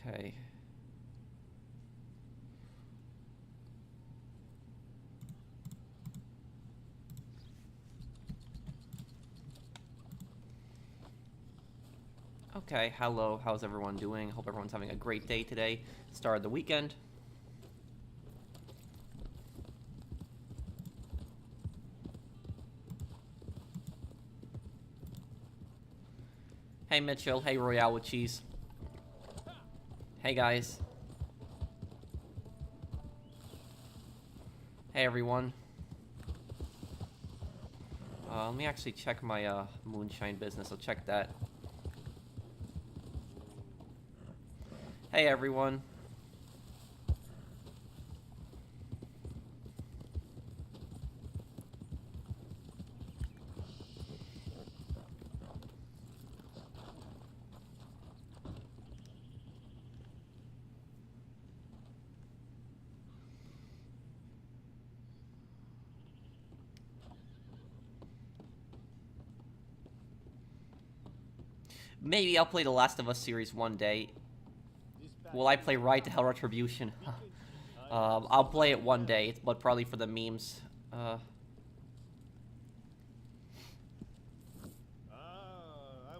Okay. Okay, hello, how's everyone doing? Hope everyone's having a great day today. Start of the weekend. Hey Mitchell, hey Royale with cheese. Hey guys. Hey everyone. Let me actually check my moonshine business. I'll check that. Hey everyone. Maybe I'll play the Last of Us series one day. Will I play Ride to Hell Retribution? I'll play it one day, but probably for the memes. I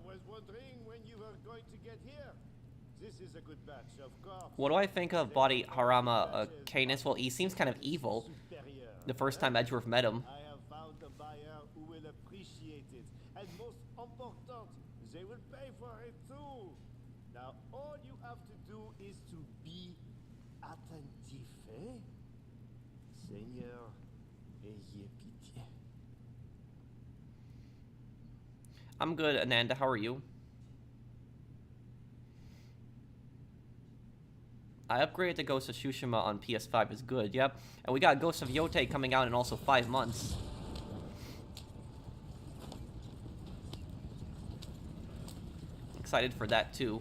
was wondering when you were going to get here. This is a good batch, of course. What do I think of Body Harama Canis? Well, he seems kind of evil. The first time Edgeworth met him. I have found a buyer who will appreciate it, and most important, they will pay for it too. Now, all you have to do is to be attentif, eh? Seigneur, ayez pitié. I'm good, Ananda. How are you? I upgraded to Ghost of Tsushima on PS5. Is good, yep. And we got Ghost of Yotei coming out in also 5 months. Excited for that too.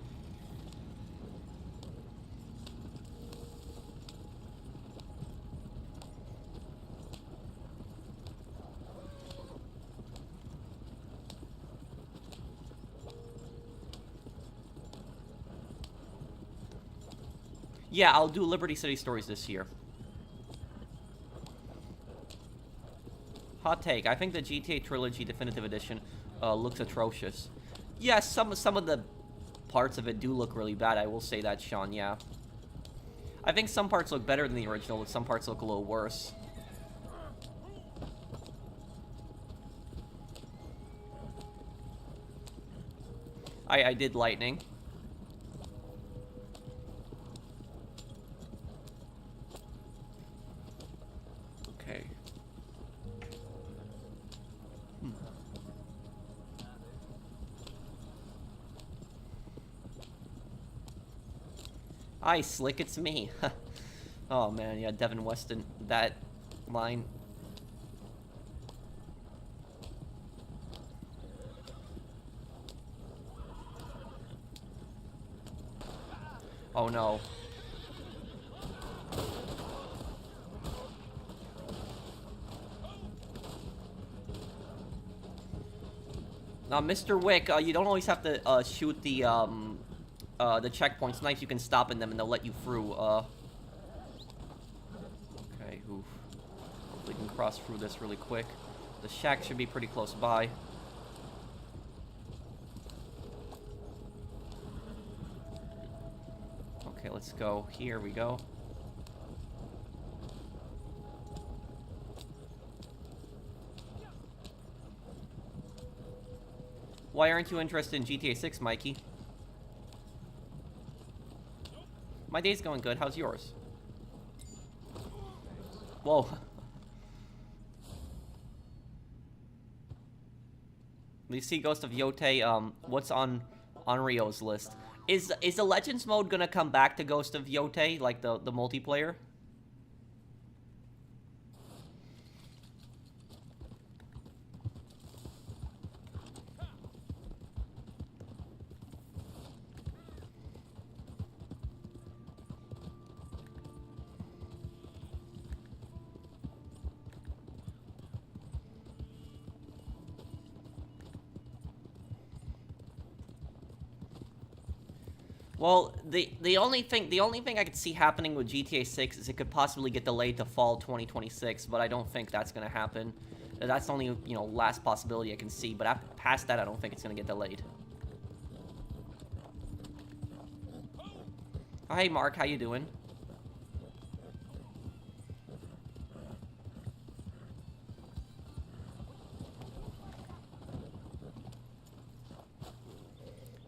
Yeah, I'll do Liberty City Stories this year. Hot take. I think the GTA Trilogy Definitive Edition looks atrocious. Yes, some of the parts of it do look really bad. I will say that, Sean, yeah. I think some parts look better than the original, but some parts look a little worse. I did lightning. Okay. Hi, Slick, it's me. Oh, man, yeah, Devin Weston, that line. Oh, no. Now, Mr. Wick, you don't always have to shoot the checkpoints. Sometimes you can stop in them and they'll let you through. Okay, oof. Hopefully we can cross through this really quick. The shack should be pretty close by. Okay, let's go. Here we go. Why aren't you interested in GTA 6, Mikey? My day's going good. How's yours? Whoa. We see Ghost of Yotei. What's on Rio's list? Is the Legends mode gonna come back to Ghost of Yotei, like the multiplayer? Well, the only thing I could see happening with GTA 6 is it could possibly get delayed to fall 2026, but I don't think that's gonna happen. That's the only, you know, last possibility I can see, but past that, I don't think it's gonna get delayed. Oh, hey Mark, how you doing?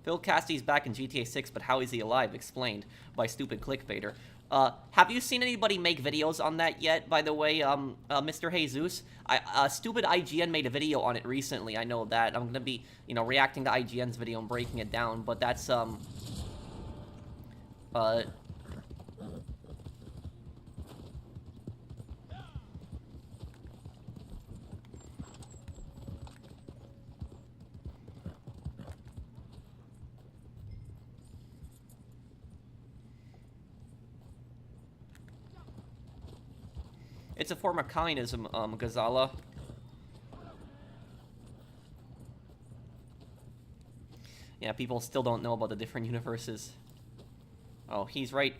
Phil Cassidy's back in GTA 6, but how is he alive? Explained by stupid clickbaiter. Have you seen anybody make videos on that yet, by the way, Mr. Jesus? Stupid IGN made a video on it recently, I know that. I'm gonna be, you know, reacting to IGN's video and breaking it down, but that's, it's a form of communism, Gazala. Yeah, people still don't know about the different universes. Oh, he's right.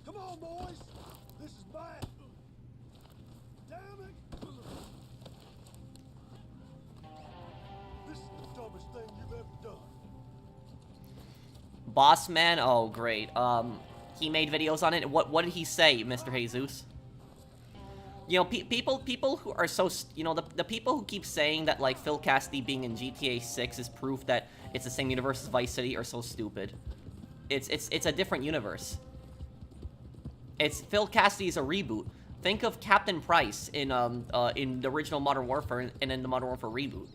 Come on, boys. This is bad. Damn it. This is the dumbest thing you've ever done. Boss Man? Oh, great. He made videos on it. What did he say, Mr. Jesus? You know, people who are so, you know, the people who keep saying that, like, Phil Cassidy being in GTA 6 is proof that it's the same universe as Vice City are so stupid. It's a different universe. Phil Cassidy's a reboot. Think of Captain Price in the original Modern Warfare and in the Modern Warfare reboot.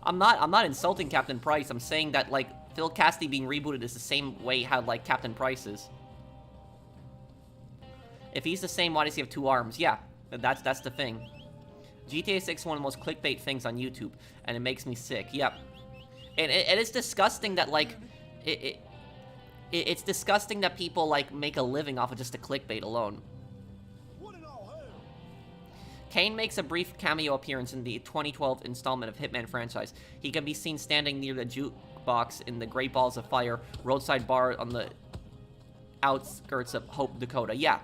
I'm not insulting Captain Price. I'm saying that, like, Phil Cassidy being rebooted is the same way how, like, Captain Price is. If he's the same, why does he have two arms? Yeah, that's the thing. GTA 6 is one of the most clickbait things on YouTube, and it makes me sick. Yep. And it's disgusting that, like, it's disgusting that people, like, make a living off of just a clickbait alone. Kane makes a brief cameo appearance in the 2012 installment of Hitman franchise. He can be seen standing near the jukebox in the Great Balls of Fire roadside bar on the outskirts of Hope, Dakota. Yeah.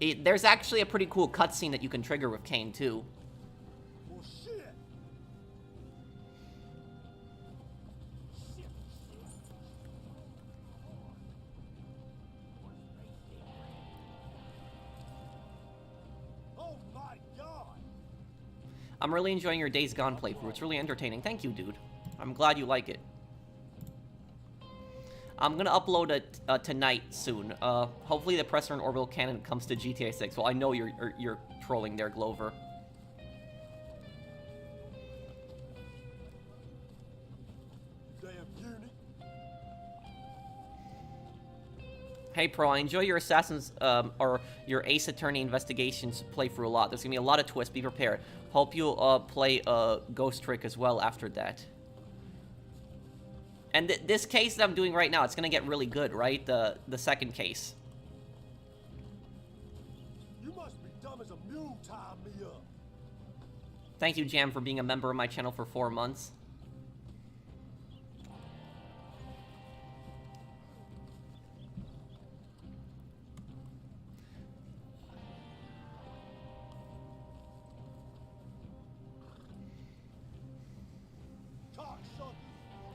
There's actually a pretty cool cutscene that you can trigger with Kane, too. Well, shit. Oh my God. I'm really enjoying your Days Gone playthrough. It's really entertaining. Thank you, dude. I'm glad you like it. I'm gonna upload it tonight soon. Hopefully the Presser and Orbital Cannon comes to GTA 6. Well, I know you're trolling there, Glover. Damn unit. Hey, Pro, I enjoy your Assassin's, or your Ace Attorney Investigations playthrough a lot. There's gonna be a lot of twists. Be prepared. Hope you'll play Ghost Trick as well after that. And this case that I'm doing right now, it's gonna get really good, right? The second case. You must be dumb as a mule tying me up. Thank you, Jam, for being a member of my channel for 4 months.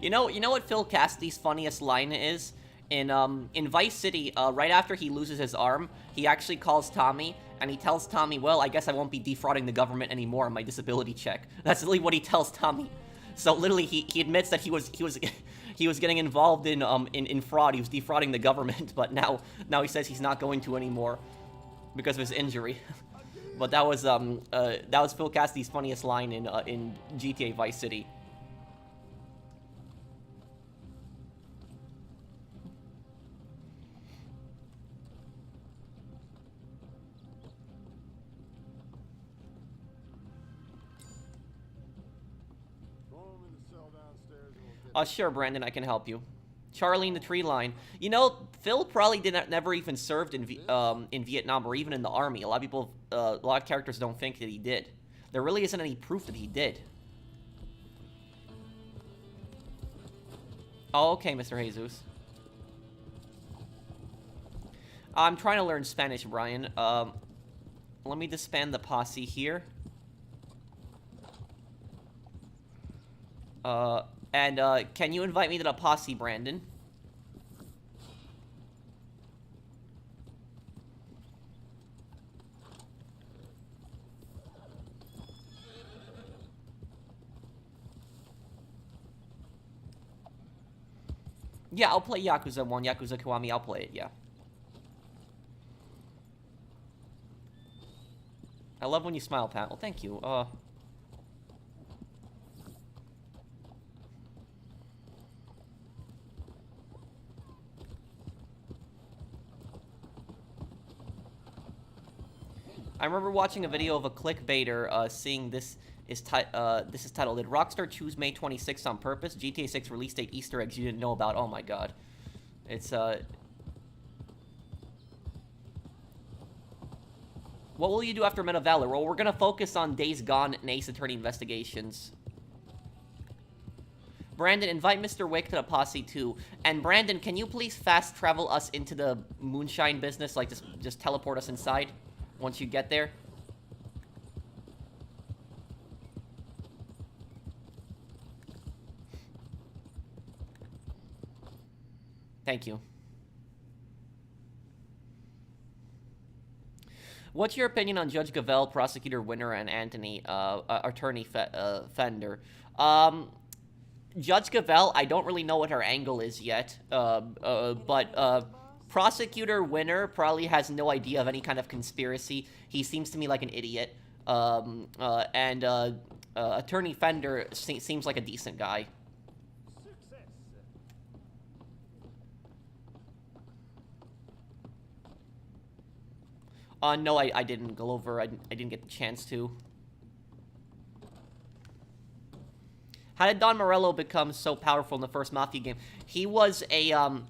You know what Phil Cassidy's funniest line is? In Vice City, right after he loses his arm, he actually calls Tommy, and he tells Tommy, well, I guess I won't be defrauding the government anymore on my disability check. That's literally what he tells Tommy. So literally, he admits that he was getting involved in fraud. He was defrauding the government, but now he says he's not going to anymore because of his injury. But that was Phil Cassidy's funniest line in GTA Vice City. Sure, Brandon, I can help you. Charlie in the tree line. You know, Phil probably never even served in Vietnam or even in the army. A lot of people, a lot of characters don't think that he did. There really isn't any proof that he did. Oh, okay, Mr. Jesus. I'm trying to learn Spanish, Brian. Let me disband the posse here. And can you invite me to the posse, Brandon? Yeah, I'll play Yakuza 1, Yakuza Kiwami, I'll play it, yeah. I love when you smile, Pat. Well, thank you. I remember watching a video of a clickbaiter seeing this is titled, "Did Rockstar choose May 26th on purpose? GTA 6 release date Easter eggs you didn't know about." Oh my god. It's What will you do after Men of Valor? Well, we're gonna focus on Days Gone and Ace Attorney investigations. Brandon, invite Mr. Wick to the posse too. And Brandon, can you please fast travel us into the moonshine business? Like, just teleport us inside once you get there. Thank you. What's your opinion on Judge Gavelle, Prosecutor Winner, and Anthony, Attorney Fender? Judge Gavelle, I don't really know what her angle is yet, but Prosecutor Winner probably has no idea of any kind of conspiracy. He seems to me like an idiot. And Attorney Fender seems like a decent guy. No, I didn't go over. I didn't get the chance to. How did Don Morello become so powerful in the first Mafia game? He was a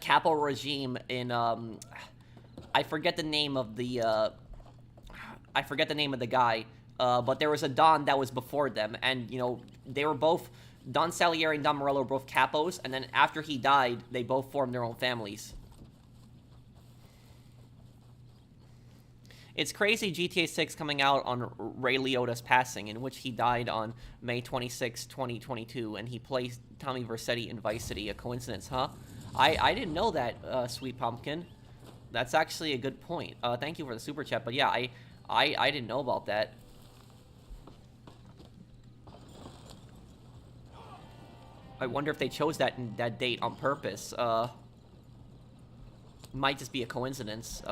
capo regime in I forget the name of the guy. But there was a Don that was before them, and you know they were both Don Salieri and Don Morello were both capos, and then after he died, they both formed their own families. It's crazy GTA 6 coming out on Ray Liotta's passing, in which he died on May 26, 2022, and he plays Tommy Vercetti in Vice City. A coincidence, huh? I didn't know that, Sweet Pumpkin. That's actually a good point. Thank you for the super chat, but yeah, I didn't know about that. I wonder if they chose that date on purpose. Might just be a coincidence.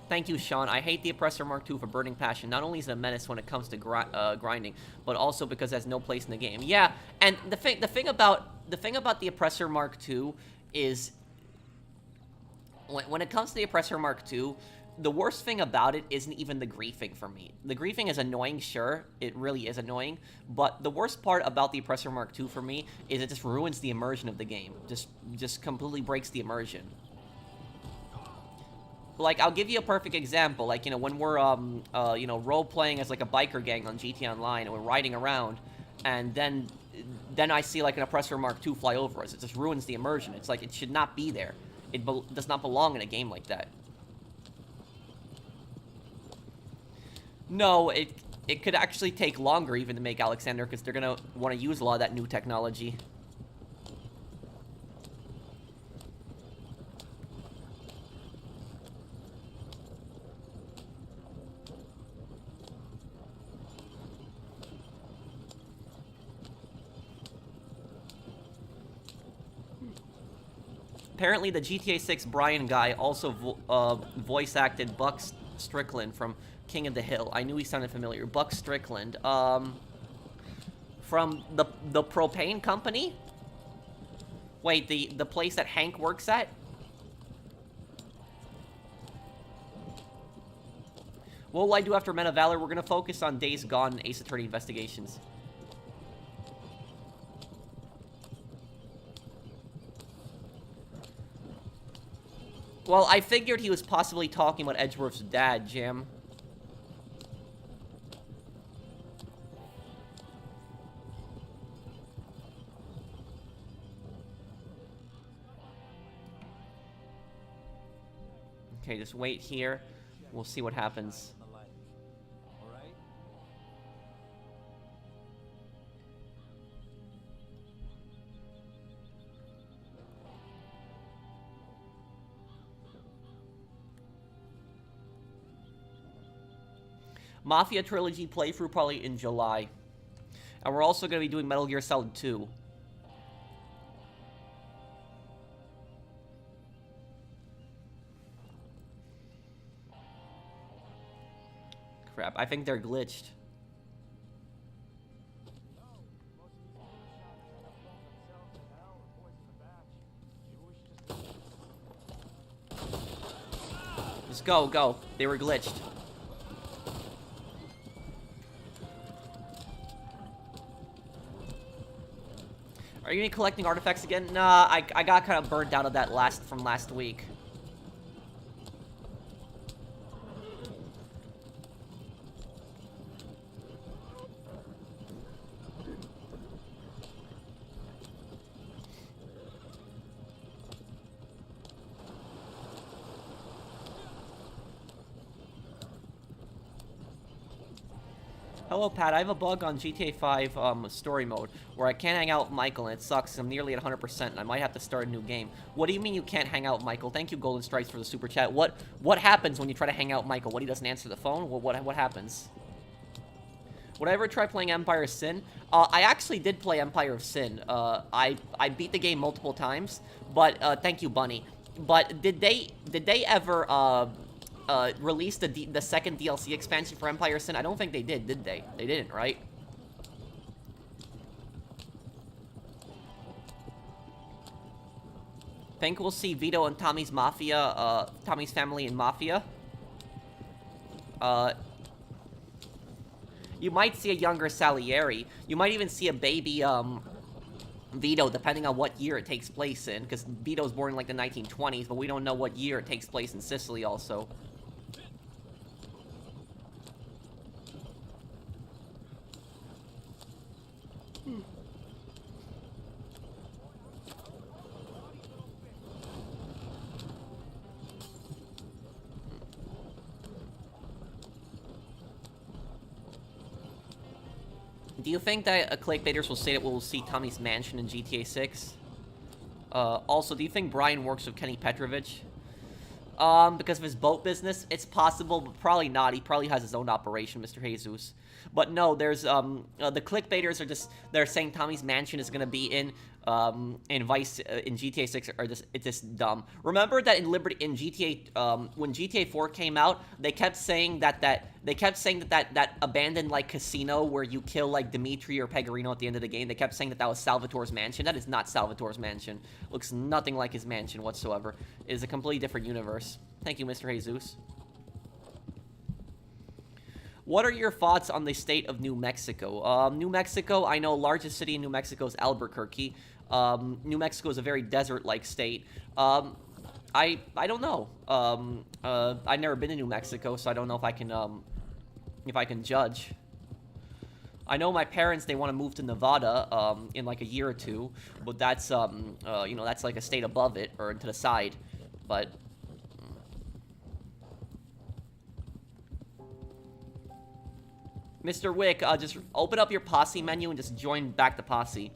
Thank you, Sean. I hate the Oppressor Mark II for burning passion. Not only is it a menace when it comes to grinding, but also because it has no place in the game. Yeah, and the thing about the Oppressor Mark II is when it comes to the Oppressor Mark II, the worst thing about it isn't even the griefing for me. The griefing is annoying, sure, it really is annoying, but the worst part about the Oppressor Mark II for me is it just ruins the immersion of the game. Just completely breaks the immersion. Like, I'll give you a perfect example. Like, you know, when we're, you know, role-playing as, like, a biker gang on GTA Online, and we're riding around, and then I see, like, an Oppressor Mark II fly over us. It just ruins the immersion. It's like, it should not be there. It does not belong in a game like that. No, it could actually take longer even to make Alexander, because they're gonna want to use a lot of that new technology. Apparently, the GTA 6 Brian guy also voice acted Buck's Strickland from King of the Hill. I knew he sounded familiar. Buck Strickland. From the propane company? Wait, the place that Hank works at? What will I do after Men of Valor? We're going to focus on Days Gone and Ace Attorney Investigations. Well, I figured he was possibly talking about Edgeworth's dad, Jim. Okay, just wait here. We'll see what happens. Mafia Trilogy playthrough probably in July. And we're also going to be doing Metal Gear Solid 2. Crap, I think they're glitched. Just go. They were glitched. Are you gonna be collecting artifacts again? Nah, I got kind of burnt out of that from last week. Hello, Pat. I have a bug on GTA 5 story mode where I can't hang out with Michael, and it sucks. I'm nearly at 100%, and I might have to start a new game. What do you mean you can't hang out with Michael? Thank you, Golden Stripes, for the super chat. What happens when you try to hang out with Michael? What, he doesn't answer the phone? What happens? Would I ever try playing Empire of Sin? I actually did play Empire of Sin. I beat the game multiple times, but thank you, Bunny. But did they ever release the second DLC expansion for Empire of Sin? I don't think they did they? They didn't, right? Think we'll see Vito and Tommy's Mafia, Tommy's family in Mafia. You might see a younger Salieri. You might even see a baby, Vito, depending on what year it takes place in, because Vito's born in, like, the 1920s, but we don't know what year it takes place in Sicily, also. Do you think that clickbaiters will say that we'll see Tommy's mansion in GTA 6? Also, do you think Brian works with Kenny Petrovich? Because of his boat business? It's possible, but probably not. He probably has his own operation, Mr. Jesus. But no, there's, the clickbaiters are just, they're saying Tommy's mansion is gonna be in Vice, in GTA 6, it's just dumb. Remember that in GTA, when GTA 4 came out, they kept saying that abandoned, like, casino where you kill, like, Dimitri or Pegorino at the end of the game, they kept saying that was Salvatore's mansion. That is not Salvatore's mansion. Looks nothing like his mansion whatsoever. It is a completely different universe. Thank you, Mr. Jesus. What are your thoughts on the state of New Mexico? New Mexico, I know largest city in New Mexico is Albuquerque. New Mexico is a very desert-like state. I don't know. I've never been to New Mexico, so I don't know if I can judge. I know my parents, they want to move to Nevada in like a year or two, but that's you know, that's like a state above it or to the side. But Mr. Wick, just open up your posse menu and just join back the posse.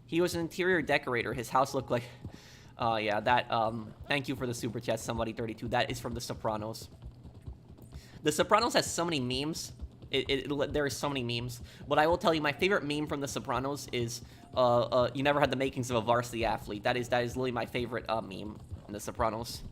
He was an interior decorator. His house looked like... yeah, that, thank you for the super chat, somebody32. That is from The Sopranos. The Sopranos has so many memes. There are so many memes, but I will tell you my favorite meme from The Sopranos is you never had the makings of a varsity athlete. That is literally my favorite meme in The Sopranos.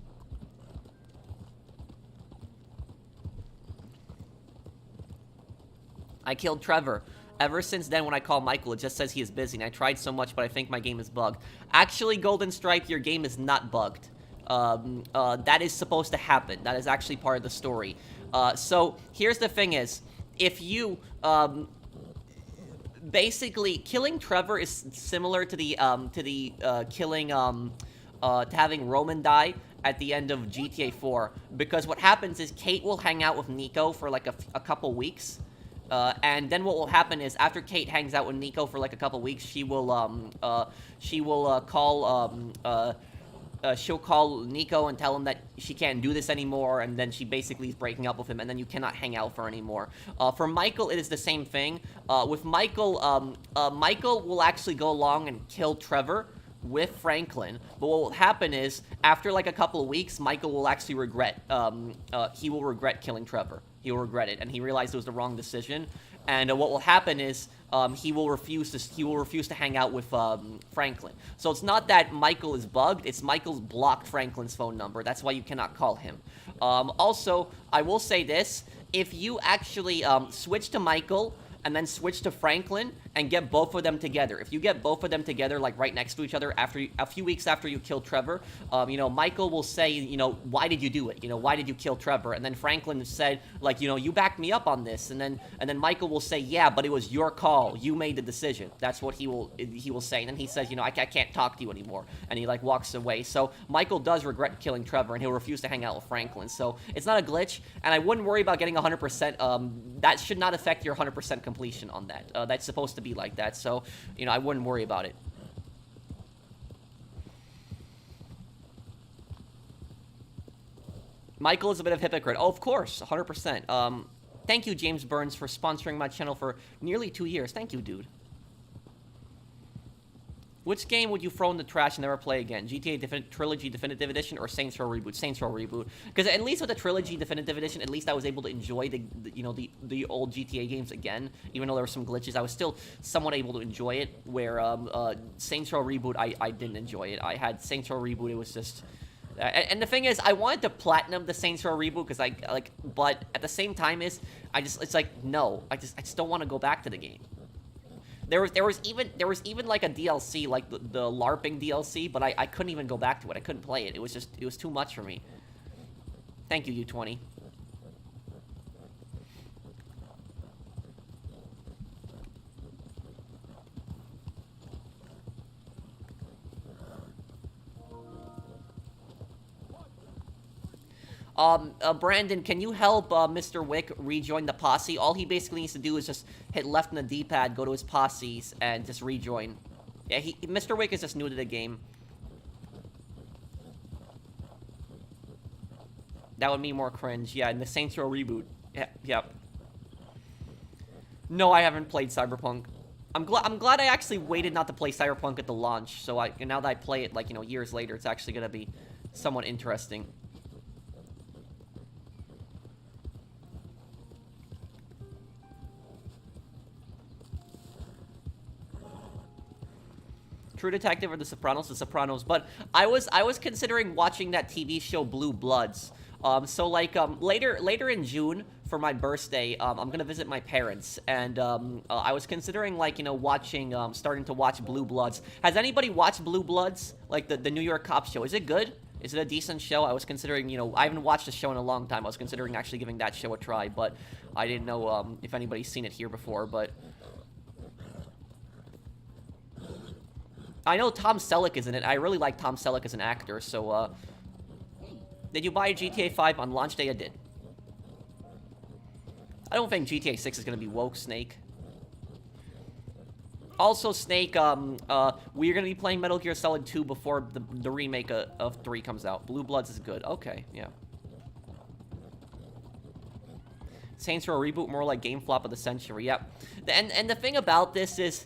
I killed Trevor. Ever since then, when I call Michael, it just says he is busy, and I tried so much, but I think my game is bugged. Actually, Golden Stripe, your game is not bugged. That is supposed to happen. That is actually part of the story. So, here's the thing is, if you, basically, killing Trevor is similar to the killing, to having Roman die at the end of GTA 4, because what happens is Kate will hang out with Nico for like a couple weeks, and then what will happen is after Kate hangs out with Nico for like a couple weeks, she'll call Nico and tell him that she can't do this anymore, and then she basically is breaking up with him, and then you cannot hang out with her anymore. For Michael, it is the same thing. With Michael, Michael will actually go along and kill Trevor with Franklin, but what will happen is, after like a couple of weeks, Michael will actually regret, he will regret killing Trevor. He will regret it, and he realized it was the wrong decision, and what will happen is, he will refuse to hang out with Franklin. So it's not that Michael is bugged, it's Michael's blocked Franklin's phone number. That's why you cannot call him. Also, I will say this, if you actually switch to Michael and then switch to Franklin and get both of them together. If you get both of them together, like right next to each other, after a few weeks after you kill Trevor, you know, Michael will say, you know, why did you do it? You know, why did you kill Trevor? And then Franklin said, like, you know, you backed me up on this. And then Michael will say, yeah, but it was your call. You made the decision. That's what he will say. And then he says, you know, I can't talk to you anymore. And he like walks away. So Michael does regret killing Trevor, and he'll refuse to hang out with Franklin. So it's not a glitch, and I wouldn't worry about getting 100%. That should not affect your 100% completion on that. That's supposed to be like that, so, you know, I wouldn't worry about it. Michael is a bit of a hypocrite. Oh, of course, 100%. Thank you, James Burns, for sponsoring my channel for nearly 2 years. Thank you, dude. Which game would you throw in the trash and never play again? GTA Trilogy Definitive Edition or Saints Row Reboot? Saints Row Reboot. Because at least with the Trilogy Definitive Edition, at least I was able to enjoy the old GTA games again. Even though there were some glitches, I was still somewhat able to enjoy it. Where Saints Row Reboot, I didn't enjoy it. I had Saints Row Reboot, it was just... and the thing is, I wanted to platinum the Saints Row Reboot because but at the same time it's like, no, I just don't want to go back to the game. There was even like a DLC, like the LARPing DLC, but I couldn't even go back to it. I couldn't play it. It was too much for me. Thank you, U20. Brandon, can you help Mr. Wick rejoin the posse? All he basically needs to do is just hit left on the D-pad, go to his posses, and just rejoin. Yeah, Mr. Wick is just new to the game. That would be more cringe. Yeah, in the Saints Row Reboot. Yeah. No, I haven't played Cyberpunk. I'm glad I actually waited not to play Cyberpunk at the launch, so now that I play it, like, you know, years later, it's actually gonna be somewhat interesting. True Detective or The Sopranos? The Sopranos. But I was considering watching that TV show Blue Bloods. So like later in June for my birthday, I'm gonna visit my parents, and I was considering, like, you know, starting to watch Blue Bloods. Has anybody watched Blue Bloods? Like the New York cop show? Is it good? Is it a decent show? I was considering, you know, I haven't watched the show in a long time. I was considering actually giving that show a try, but I didn't know if anybody's seen it here before, but. I know Tom Selleck is in it. I really like Tom Selleck as an actor, so, Did you buy GTA 5 on launch day? I did. I don't think GTA 6 is gonna be woke, Snake. Also, Snake, we're gonna be playing Metal Gear Solid 2 before the remake of 3 comes out. Blue Bloods is good. Okay, yeah. Saints Row Reboot, more like game flop of the century. Yep. And the thing about this is,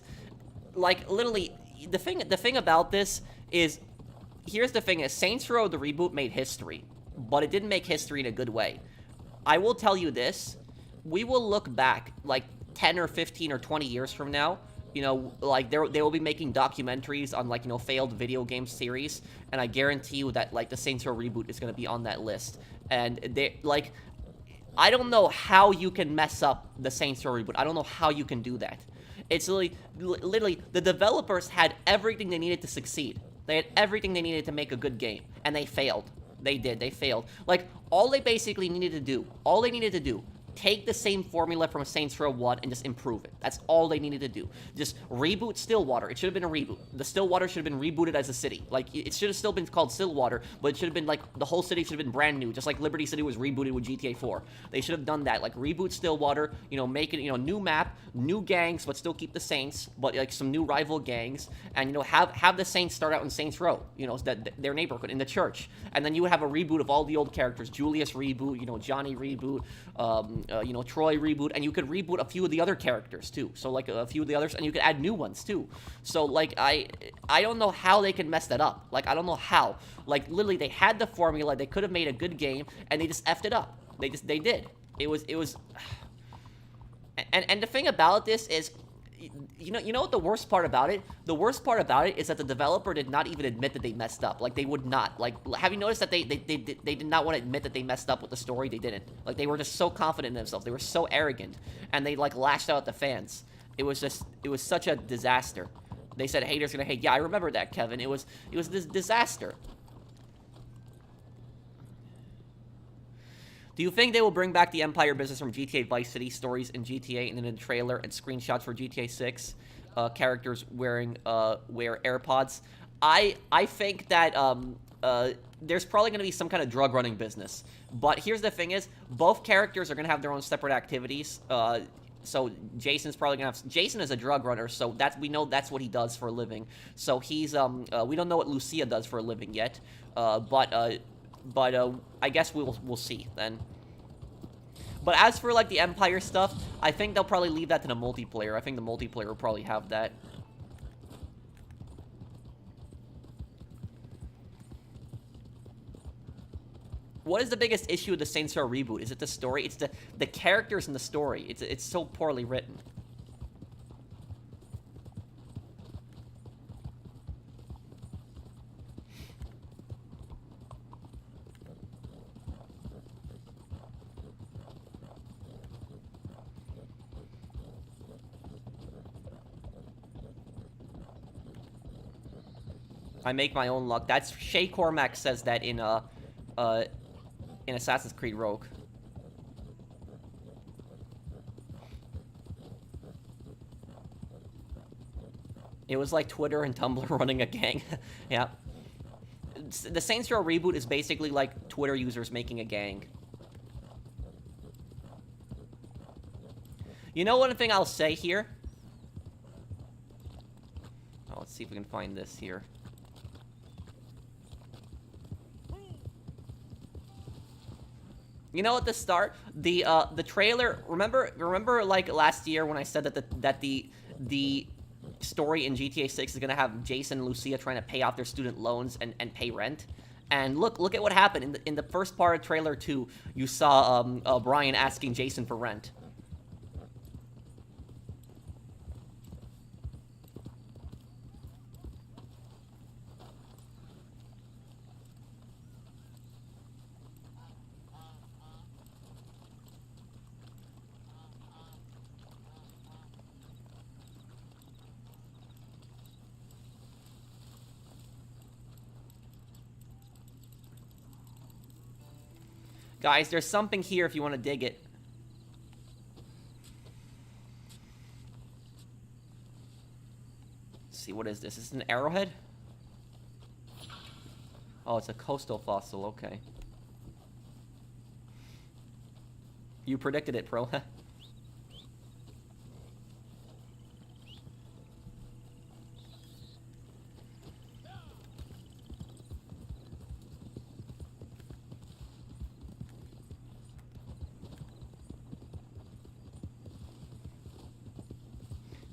like, literally... The thing about this is, here's the thing is, Saints Row, the reboot, made history, but it didn't make history in a good way. I will tell you this, we will look back like 10 or 15 or 20 years from now, you know, like they will be making documentaries on like, you know, failed video game series, and I guarantee you that like the Saints Row reboot is going to be on that list. And they like, I don't know how you can mess up the Saints Row reboot. I don't know how you can do that. It's literally the developers had everything they needed to succeed. They had everything they needed to make a good game, and they failed. They failed. Like, all they basically needed to do, take the same formula from Saints Row 1 and just improve it. That's all they needed to do. Just reboot Stillwater. It should have been a reboot. The Stillwater should have been rebooted as a city. Like, it should have still been called Stillwater, but it should have been, like, the whole city should have been brand new, just like Liberty City was rebooted with GTA 4. They should have done that. Like, reboot Stillwater, you know, make it, you know, new map, new gangs, but still keep the Saints, but, like, some new rival gangs, and, you know, have the Saints start out in Saints Row, you know, their neighborhood, in the church. And then you would have a reboot of all the old characters. Julius reboot, you know, Johnny reboot, you know, Troy reboot, and you could reboot a few of the other characters too. So like a few of the others, and you could add new ones too. So like I don't know how they can mess that up. Like I don't know how. Like literally they had the formula, they could have made a good game, and they just effed it up. They did. It was and the thing about this is, you know what the worst part about it? The worst part about it is that the developer did not even admit that they messed up. Like, they would not. Like, have you noticed that they did not want to admit that they messed up with the story? They didn't. Like, they were just so confident in themselves. They were so arrogant. And they, like, lashed out at the fans. It was such a disaster. They said haters gonna hate. Yeah, I remember that, Kevin. It was this disaster. Do you think they will bring back the Empire business from GTA Vice City stories in GTA, and then in the trailer and screenshots for GTA 6? Characters wear AirPods. I think that there's probably going to be some kind of drug running business. But here's the thing: is both characters are going to have their own separate activities. So Jason's probably gonna have. Jason is a drug runner, so we know that's what he does for a living. So he's we don't know what Lucia does for a living yet. But I guess we'll see then. But as for like the Empire stuff, I think they'll probably leave that to the multiplayer. I think the multiplayer will probably have that. What is the biggest issue with the Saints Row reboot? Is it the story? It's the characters in the story. It's so poorly written. I make my own luck. That's Shay Cormac says that in Assassin's Creed Rogue. It was like Twitter and Tumblr running a gang. Yeah. The Saints Row reboot is basically like Twitter users making a gang. You know one thing I'll say here? Oh, let's see if we can find this here. You know, at the start, the trailer. Remember, like last year when I said that the story in GTA 6 is gonna have Jason and Lucia trying to pay off their student loans and pay rent. And look at what happened in the first part of trailer 2. You saw Brian asking Jason for rent. Guys, there's something here if you want to dig it. Let's see, what is this? Is this an arrowhead? Oh, it's a coastal fossil, okay. You predicted it, Pro.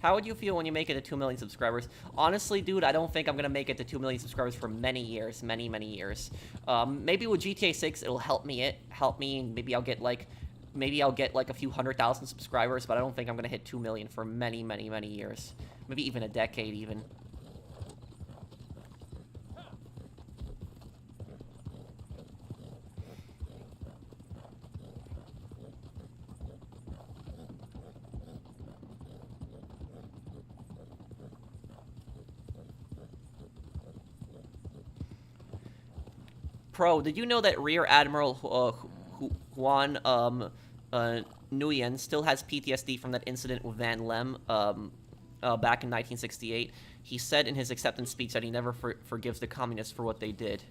How would you feel when you make it to 2 million subscribers? Honestly, dude, I don't think I'm gonna make it to 2 million subscribers for many years, many years. Maybe with GTA 6, it'll help me. Maybe I'll get like maybe I'll get like a few 100,000 subscribers, but I don't think I'm gonna hit 2 million for many, many, many years. Maybe even a decade, even. Pro, did you know that Rear Admiral Juan Nguyen still has PTSD from that incident with Van Lem back in 1968? He said in his acceptance speech that he never forgives the communists for what they did.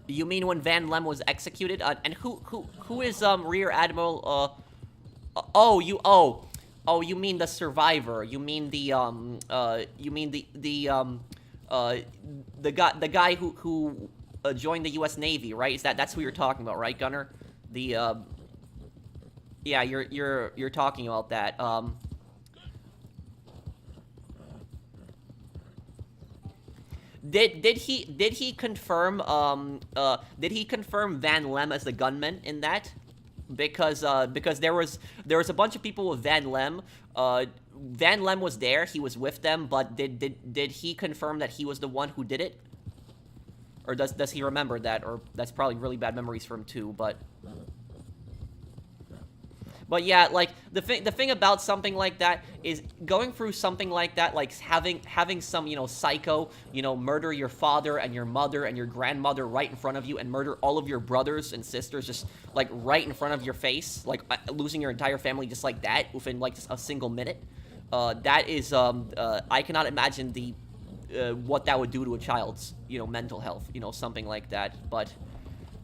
You mean when Van Lem was executed? And who is Rear Admiral? You mean the survivor? You mean the guy who joined the U.S. Navy, right? That's who you're talking about, right, Gunner? Yeah, you're talking about that. Did he confirm Van Lem as the gunman in that? Because there was a bunch of people with Van Lem. Van Lem was there, he was with them, but did he confirm that he was the one who did it? Or does he remember that? Or that's probably really bad memories for him too, but yeah, like the thing about something like that is going through something like that, like having some, psycho, murder your father and your mother and your grandmother right in front of you and murder all of your brothers and sisters just like right in front of your face, like losing your entire family just like that within like just a single minute. That is I cannot imagine what that would do to a child's, mental health, something like that. But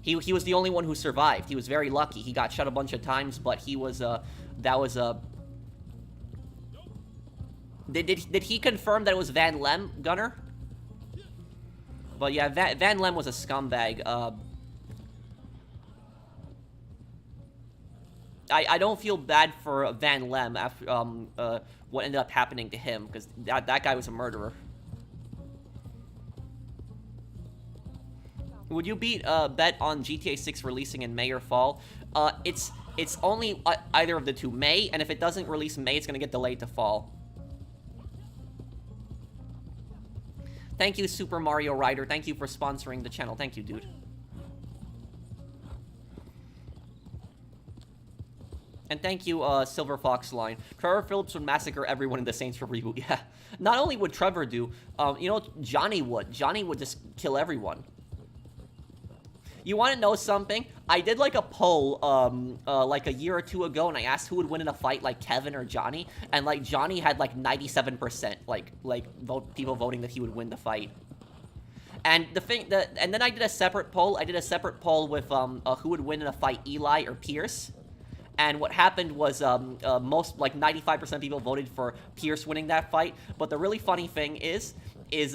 he was the only one who survived. He was very lucky. He got shot a bunch of times, but he was Did he confirm that it was Van Lem, Gunner? But yeah, Van Lem was a scumbag. I don't feel bad for Van Lem after what ended up happening to him, because that guy was a murderer. Would you bet on GTA 6 releasing in May or fall? It's only either of the two, May, and if it doesn't release in May, it's gonna get delayed to fall. Thank you, Super Mario Rider. Thank you for sponsoring the channel. Thank you, dude. And thank you, Silver Fox Line. Trevor Phillips would massacre everyone in the Saints Row reboot. Yeah. Not only would Trevor do, Johnny would. Johnny would just kill everyone. You want to know something? I did like a poll like a year or two ago, and I asked who would win in a fight, like Kevin or Johnny, and like Johnny had like 97% people voting that he would win the fight. And and then I did a separate poll. I did a separate poll with who would win in a fight, Eli or Pierce. And what happened was most, like 95% of people voted for Pierce winning that fight. But the really funny thing is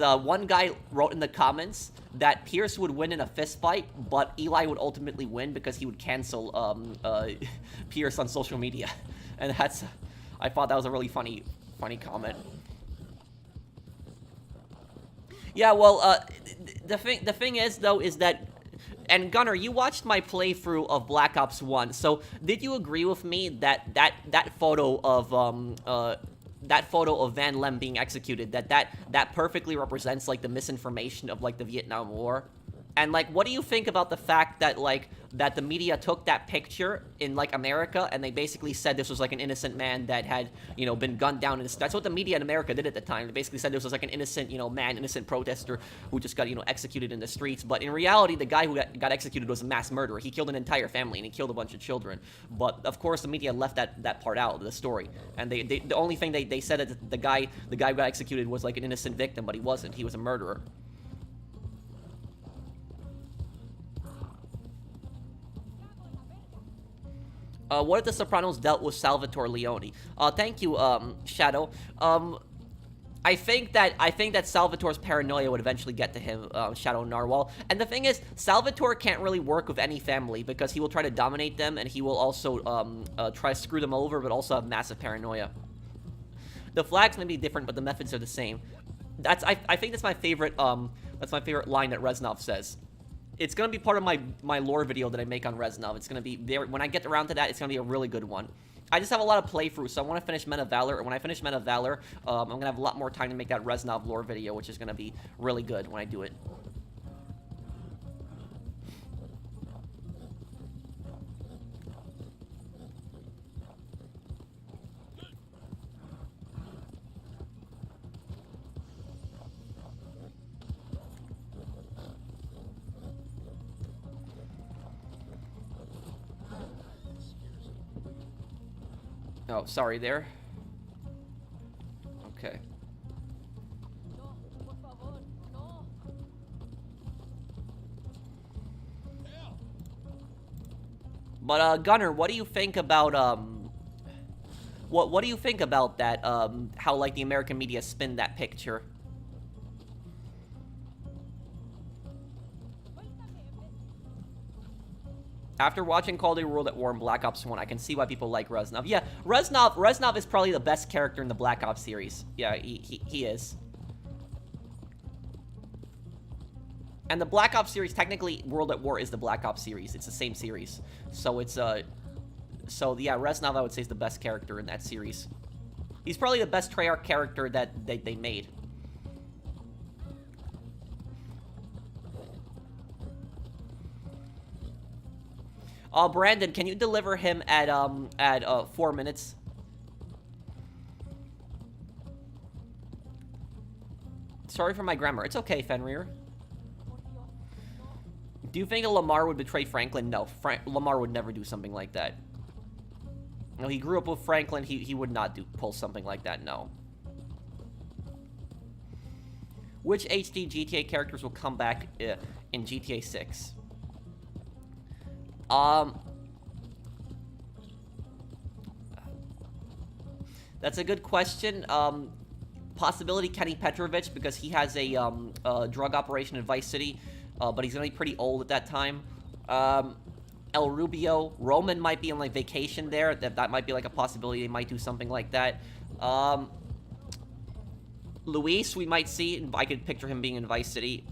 one guy wrote in the comments that Pierce would win in a fist fight, but Eli would ultimately win because he would cancel Pierce on social media. And I thought that was a really funny comment. Yeah, well, the thing is though is that, and Gunner, you watched my playthrough of Black Ops 1, so did you agree with me that photo of Van Lem being executed, that perfectly represents like the misinformation of like the Vietnam War? And like, what do you think about the fact that like that the media took that picture in like America and they basically said this was like an innocent man that had been gunned down? That's what the media in America did at the time. They basically said this was like an innocent innocent protester who just got executed in the streets. But in reality, the guy who got executed was a mass murderer. He killed an entire family and he killed a bunch of children. But of course, the media left that part out of the story. And the only thing they said that the guy who got executed was like an innocent victim, but he wasn't. He was a murderer. What if the Sopranos dealt with Salvatore Leone? Thank you, Shadow. I think that Salvatore's paranoia would eventually get to him, Shadow Narwhal. And the thing is, Salvatore can't really work with any family because he will try to dominate them, and he will also try to screw them over, but also have massive paranoia. The flags may be different, but the methods are the same. I think that's my favorite line that Reznov says. It's gonna be part of my lore video that I make on Reznov. It's gonna be there when I get around to that. It's gonna be a really good one. I just have a lot of playthrough, so I want to finish Men of Valor. And when I finish Men of Valor, I'm gonna have a lot more time to make that Reznov lore video, which is gonna be really good when I do it. Oh, sorry there. Okay. But Gunner, what do you think about what do you think about that how like the American media spin that picture? After watching Call of Duty World at War and Black Ops 1, I can see why people like Reznov. Yeah, Reznov is probably the best character in the Black Ops series. Yeah, he is. And the Black Ops series, technically, World at War is the Black Ops series. It's the same series. So it's, so yeah, Reznov, I would say, is the best character in that series. He's probably the best Treyarch character that they made. Brandon, can you deliver him at 4 minutes? Sorry for my grammar. It's okay, Fenrir. Do you think that Lamar would betray Franklin? No, Lamar would never do something like that. No, he grew up with Franklin. He would not pull something like that, no. Which HD GTA characters will come back in GTA 6? That's a good question. Possibility Kenny Petrovich, because he has a drug operation in Vice City, but he's gonna be pretty old at that time. El Rubio, Roman might be on like vacation there. That might be like a possibility. They might do something like that. Luis, we might see. I could picture him being in Vice City.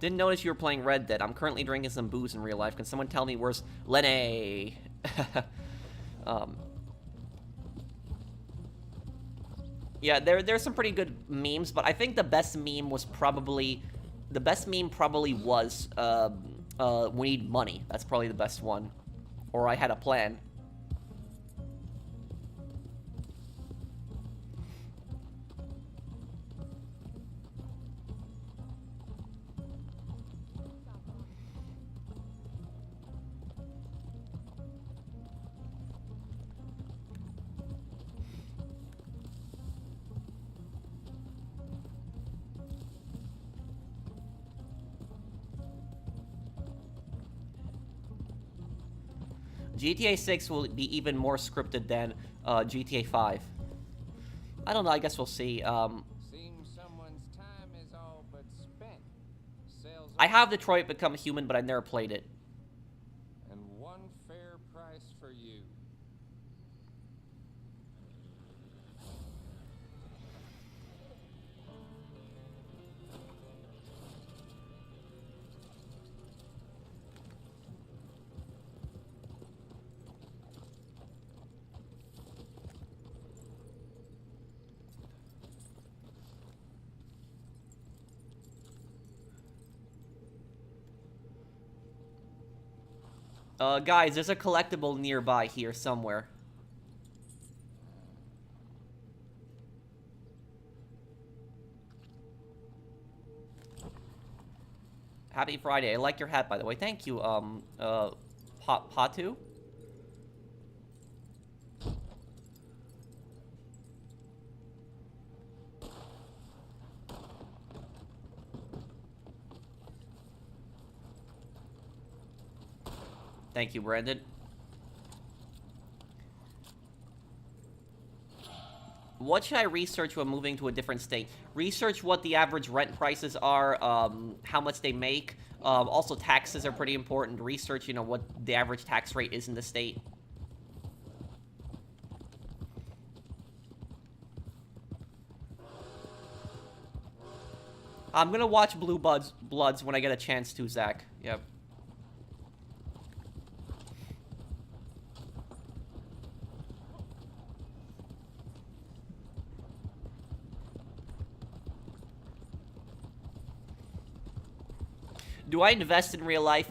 Didn't notice you were playing Red Dead. I'm currently drinking some booze in real life. Can someone tell me where's Lenny? Yeah, there's some pretty good memes, but I think the best meme probably was we need money. That's probably the best one. Or I had a plan. GTA 6 will be even more scripted than GTA 5. I don't know, I guess we'll see. Seems someone's time is all but spent. Sales I have Detroit Become Human, but I've never played it. and one fair price for you. Guys, there's a collectible nearby here somewhere. Happy Friday. I like your hat, by the way. Thank you, Patu? Thank you, Brandon. What should I research when moving to a different state? Research what the average rent prices are, how much they make. Also, taxes are pretty important. Research, you know, what the average tax rate is in the state. I'm gonna watch Bloods when I get a chance to, Zach. Yep. Do I invest in real life?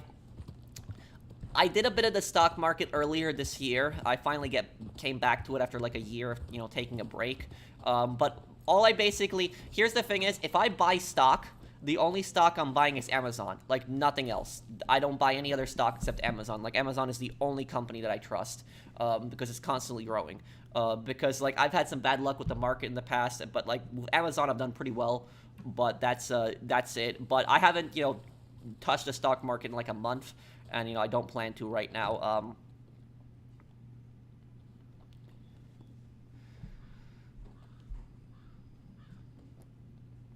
I did a bit of the stock market earlier this year. I finally came back to it after like a year of, you know, taking a break. But all I basically... Here's the thing is, if I buy stock, the only stock I'm buying is Amazon. Like, nothing else. I don't buy any other stock except Amazon. Like, Amazon is the only company that I trust, because it's constantly growing. Because, like, I've had some bad luck with the market in the past, but, like, with Amazon I've done pretty well. But that's it. But I haven't, you know, touched the stock market in like a month, and you know I don't plan to right now.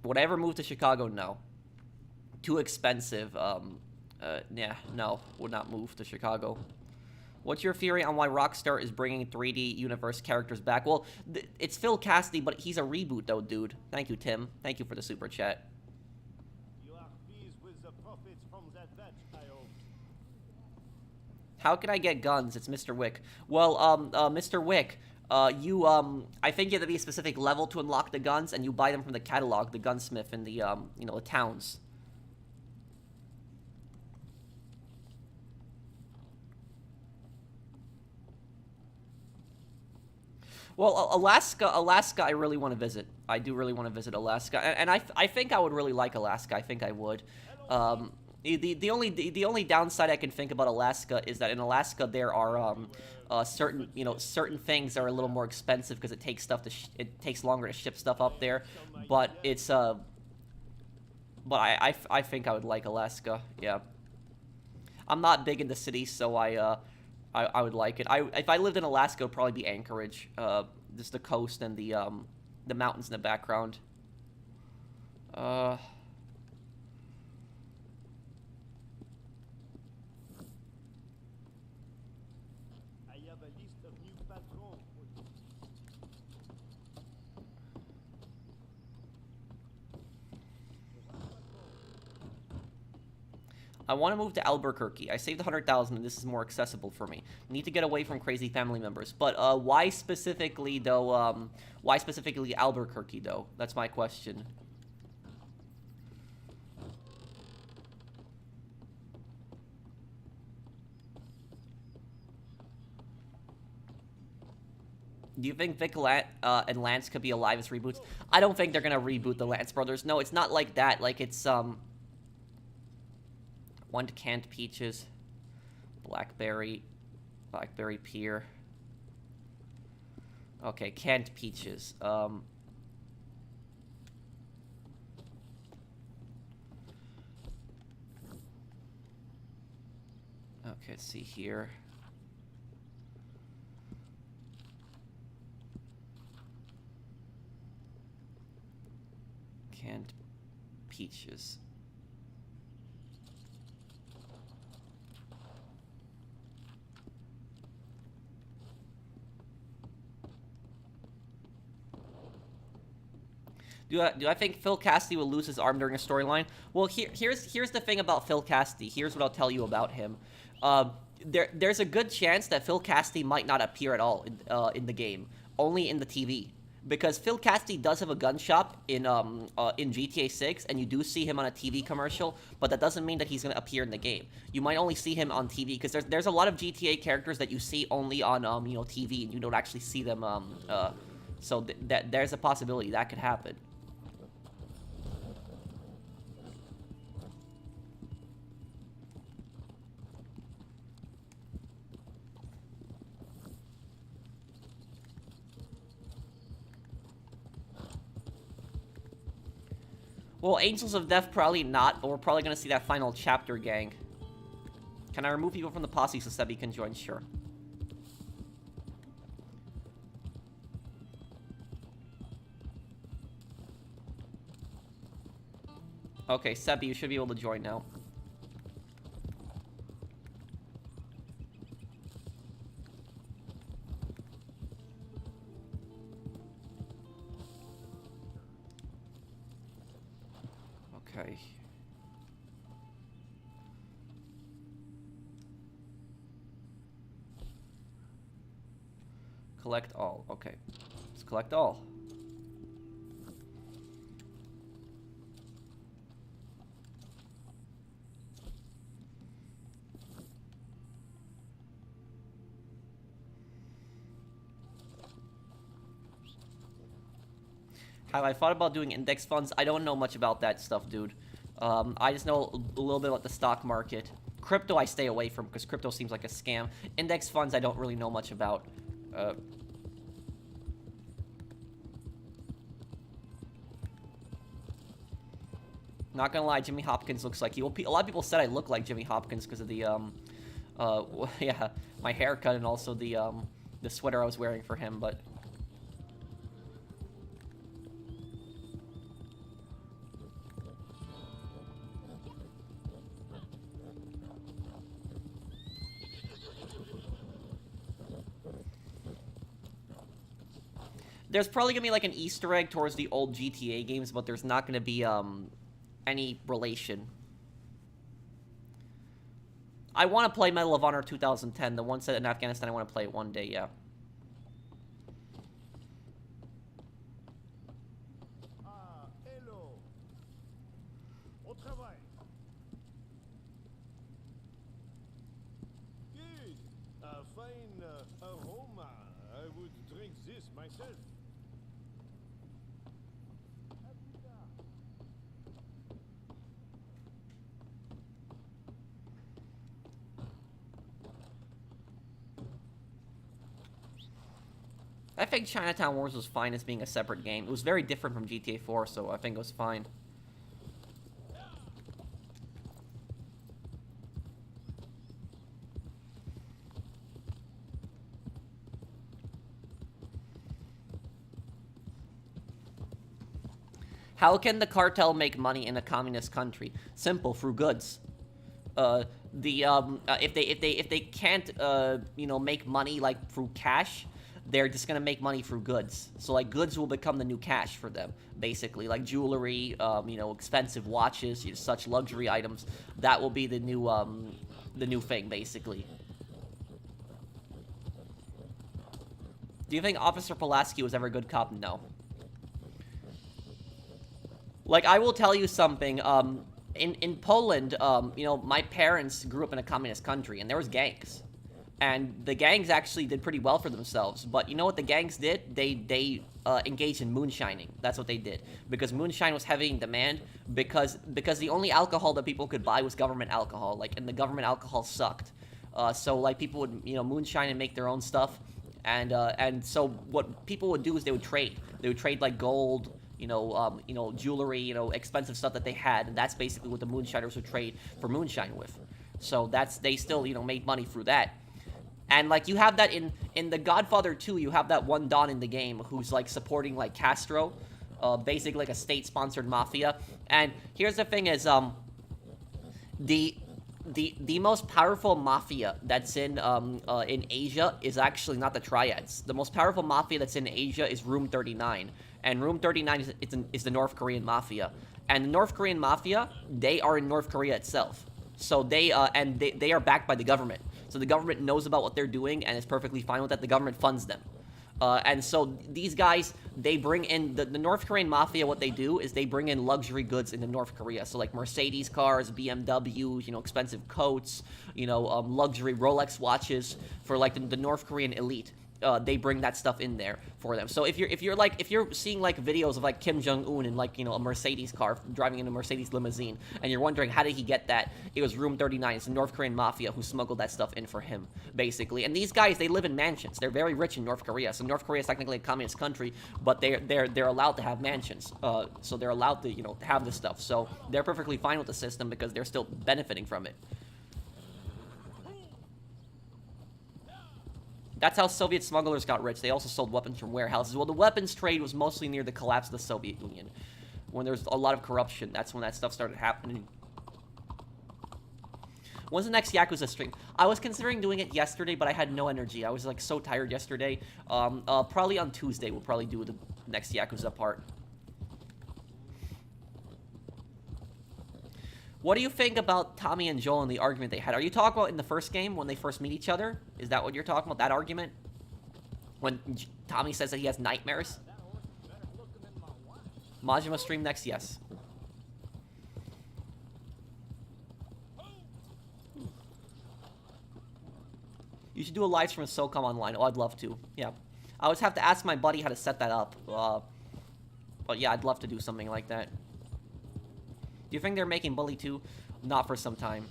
Would I ever move to Chicago? No. Too expensive. Yeah, no, would not move to Chicago. What's your theory on why Rockstar is bringing 3D universe characters back? Well, it's Phil Cassidy, but he's a reboot though, dude. Thank you, Tim. Thank you for the super chat. How can I get guns? It's Mr. Wick. Well, Mr. Wick, I think you have to be a specific level to unlock the guns, and you buy them from the catalog, the gunsmith in the, you know, the towns. Well, Alaska, I really want to visit. I do really want to visit Alaska, and I think I would really like Alaska. I think I would. The only downside I can think about Alaska is that in Alaska there are certain things are a little more expensive because it takes it takes longer to ship stuff up there, but it's I think I would like Alaska. Yeah, I'm not big in the city, so I would like it. If I lived in Alaska, it would probably be Anchorage, just the coast and the mountains in the background. I want to move to Albuquerque. I saved 100,000 and this is more accessible for me. Need to get away from crazy family members. But why specifically though, why specifically Albuquerque though? That's my question. Do you think Vic and Lance could be alive as reboots? I don't think they're gonna reboot the Lance brothers. No, it's not like that. Like it's one canned peaches, blackberry pear. Okay, canned peaches. Okay, let's see here. Canned peaches. Do I think Phil Cassidy will lose his arm during a storyline? Well, here's the thing about Phil Cassidy. Here's what I'll tell you about him. There's a good chance that Phil Cassidy might not appear at all in the game, only in the TV. Because Phil Cassidy does have a gun shop in GTA 6, and you do see him on a TV commercial, but that doesn't mean that he's going to appear in the game. You might only see him on TV, because there's a lot of GTA characters that you see only on TV, and you don't actually see them. So there's a possibility that could happen. Well, Angels of Death probably not, but we're probably going to see that final chapter gang. Can I remove people from the posse so Sebi can join? Sure. Okay, Sebi, you should be able to join now. Okay. Collect all. Okay. Let's collect all. Have I thought about doing index funds? I don't know much about that stuff, dude. I just know a little bit about the stock market. Crypto I stay away from because crypto seems like a scam. Index funds I don't really know much about. Not gonna lie, Jimmy Hopkins looks like you. A lot of people said I look like Jimmy Hopkins because of the, yeah, my haircut and also the sweater I was wearing for him, but... There's probably gonna be like an Easter egg towards the old GTA games, but there's not gonna be, any relation. I want to play Medal of Honor 2010, the one set in Afghanistan. I want to play it one day, yeah. Hello. Au travail. Good. A fine aroma. I would drink this myself. I think Chinatown Wars was fine as being a separate game. It was very different from GTA 4, so I think it was fine. How can the cartel make money in a communist country? Simple, through goods. If they can't, you know, make money like through cash, they're just gonna make money through goods. So like goods will become the new cash for them, basically. Like jewelry, you know, expensive watches, you know, such luxury items. That will be the new thing, basically. Do you think Officer Pulaski was ever a good cop? No. Like, I will tell you something, in Poland, you know, my parents grew up in a communist country, and there was gangs. And the gangs actually did pretty well for themselves. But you know what the gangs did? They engaged in moonshining. That's what they did. Because moonshine was heavy in demand, because the only alcohol that people could buy was government alcohol. Like, and the government alcohol sucked. So, like, people would, you know, moonshine and make their own stuff. And so what people would do is they would trade. They would trade, like, gold, you know, jewelry, you know, expensive stuff that they had. And that's basically what the moonshiners would trade for moonshine with. So they still, you know, made money through that. And, like, you have that in The Godfather 2, you have that one Don in the game who's, like, supporting, like, Castro, basically like a state-sponsored mafia. And here's the thing is, the most powerful mafia that's in Asia is actually not the Triads. The most powerful mafia that's in Asia is Room 39. And Room 39 is the North Korean mafia. And the North Korean mafia, they are in North Korea itself. So they are backed by the government. So the government knows about what they're doing and is perfectly fine with that. The government funds them. And so these guys, they bring in, the North Korean mafia, what they do is they bring in luxury goods into North Korea. So like Mercedes cars, BMWs, you know, expensive coats, you know, luxury Rolex watches for like the North Korean elite. They bring that stuff in there for them. So if you're seeing like videos of like Kim Jong-un in like, you know, a Mercedes car driving in a Mercedes limousine, and you're wondering how did he get that, it was Room 39. It's the North Korean mafia who smuggled that stuff in for him, basically. And these guys, they live in mansions. They're very rich in North Korea. So North Korea is technically a communist country, but they're allowed to have mansions. So they're allowed to, you know, have this stuff. So they're perfectly fine with the system because they're still benefiting from it. That's how Soviet smugglers got rich. They also sold weapons from warehouses. Well, the weapons trade was mostly near the collapse of the Soviet Union. When there's a lot of corruption, that's when that stuff started happening. When's the next Yakuza stream? I was considering doing it yesterday, but I had no energy. I was like so tired yesterday. Probably on Tuesday we'll probably do the next Yakuza part. What do you think about Tommy and Joel and the argument they had? Are you talking about in the first game when they first meet each other? Is that what you're talking about, that argument? When Tommy says that he has nightmares? Majima stream next, yes. You should do a live stream of SOCOM online. Oh, I'd love to. Yeah. I always have to ask my buddy how to set that up. But yeah, I'd love to do something like that. Do you think they're making Bully 2? Not for some time.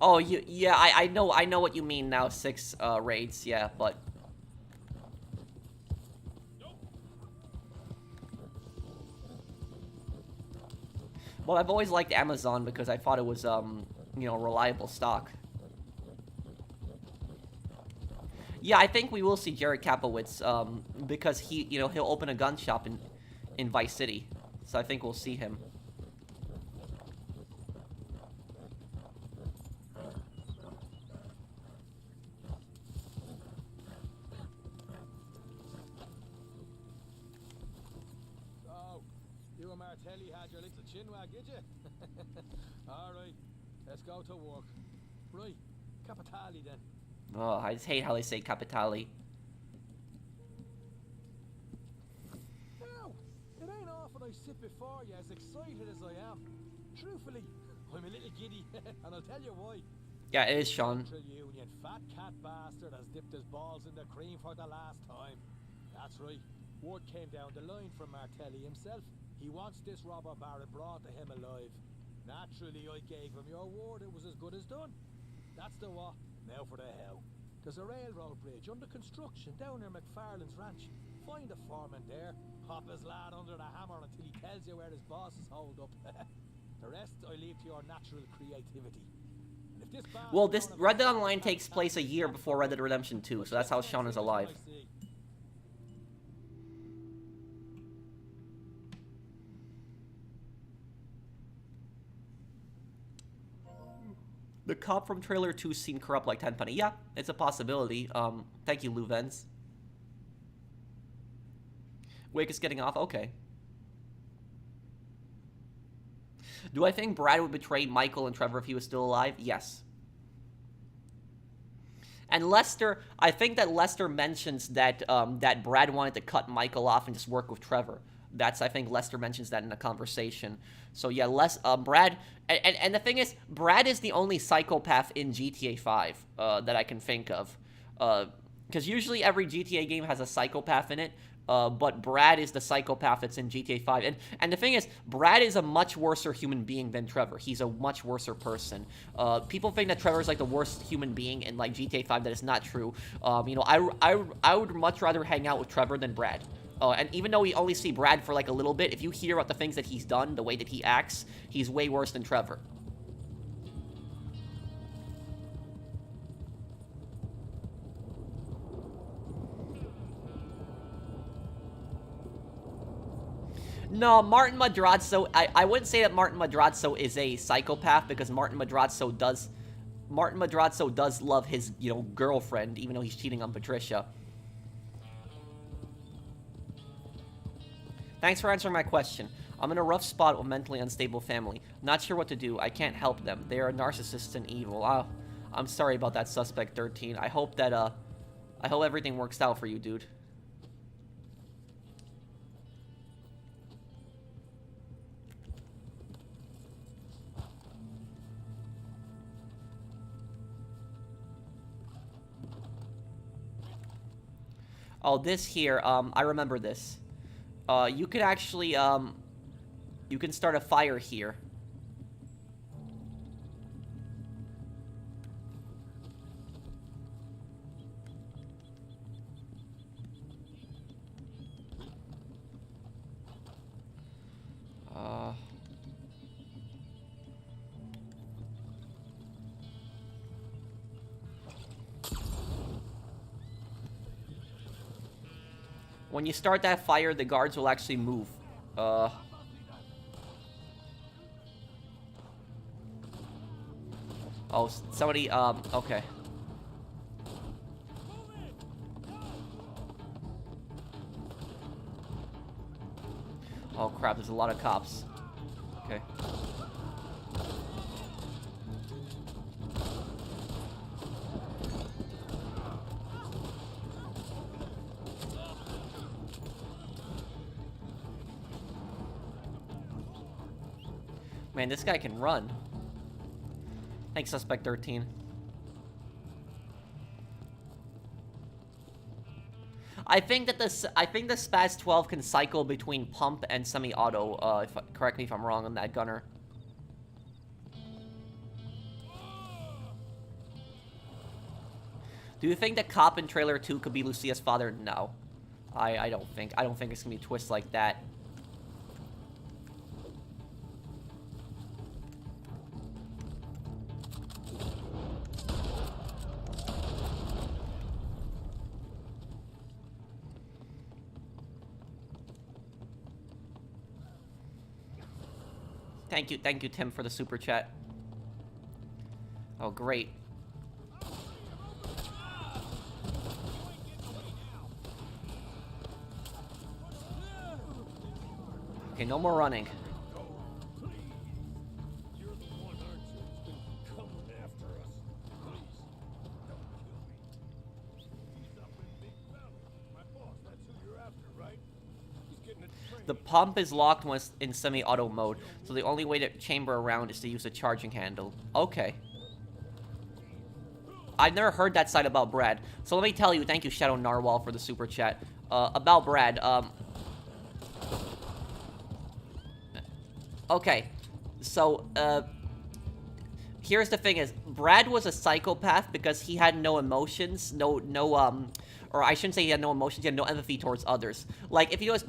Oh, yeah, I know what you mean now. 6 raids, yeah, but well, I've always liked Amazon because I thought it was you know, reliable stock. Yeah, I think we will see Jared Kapowitz because he, you know, he'll open a gun shop in Vice City, so I think we'll see him. Had your little chinwag, did you? Alright, let's go to work. Right, Capitali then. Oh, I just hate how they say Capitali. Now, it ain't often I sit before you as excited as I am. Truthfully, I'm a little giddy, and I'll tell you why. Yeah, it is, Sean. Union, fat cat bastard has dipped his balls in the cream for the last time. That's right. Word came down the line from Martelli himself. He wants this robber baron brought to him alive. Naturally, I gave him your word it was as good as done. That's the what. Now for the how. There's a railroad bridge under construction down near McFarlane's ranch. Find a foreman there. Pop his lad under the hammer until he tells you where his boss is holed up. The rest I leave to your natural creativity. And if this well, this Red Dead Online takes place a year before Red Dead Redemption 2, so that's how Sean is alive. The cop from trailer 2 seemed corrupt like Tenpenny. Yeah, it's a possibility. Thank you, Luvens. Wake is getting off? Okay. Do I think Brad would betray Michael and Trevor if he was still alive? Yes. And Lester, I think that Lester mentions that that Brad wanted to cut Michael off and just work with Trevor. That's, I think Lester mentions that in a conversation. So yeah, Brad, and the thing is, Brad is the only psychopath in GTA 5 that I can think of. Because usually every GTA game has a psychopath in it, but Brad is the psychopath that's in GTA 5. And the thing is, Brad is a much worser human being than Trevor. He's a much worser person. People think that Trevor is like the worst human being in like GTA 5. That is not true. You know, I would much rather hang out with Trevor than Brad. And even though we only see Brad for like a little bit, if you hear about the things that he's done, the way that he acts, he's way worse than Trevor. No, Martin Madrazo, I wouldn't say that Martin Madrazo is a psychopath, because Martin Madrazo does love his, you know, girlfriend, even though he's cheating on Patricia. Thanks for answering my question. I'm in a rough spot with a mentally unstable family. Not sure what to do. I can't help them. They are narcissists and evil. Oh, I'm sorry about that, Suspect 13. I hope that, I hope everything works out for you, dude. Oh, this here, I remember this. You could actually, you can start a fire here. When you start that fire, the guards will actually move. Oh, somebody, okay. Oh crap, there's a lot of cops. Okay. Man, this guy can run. Thanks, Suspect 13. I think the Spaz 12 can cycle between pump and semi-auto. Correct me if I'm wrong on that, Gunner. Do you think that Cop in Trailer 2 could be Lucia's father? No. I don't think. I don't think it's gonna be a twist like that. Thank you, Tim, for the super chat. Oh, great. Okay, no more running. You're the one, aren't you? Who's been coming after us. Please, don't kill me. He's up in Big Valley. My boss, that's who you're after, right? He's getting a train. The pump is locked when it's in semi-auto mode, so the only way to chamber around is to use the charging handle. Okay. I've never heard that side about Brad. So let me tell you, thank you, Shadow Narwhal, for the super chat. About Brad, okay, so, here's the thing is, Brad was a psychopath because he had no emotions, or I shouldn't say he had no emotions, he had no empathy towards others. Like, if you notice,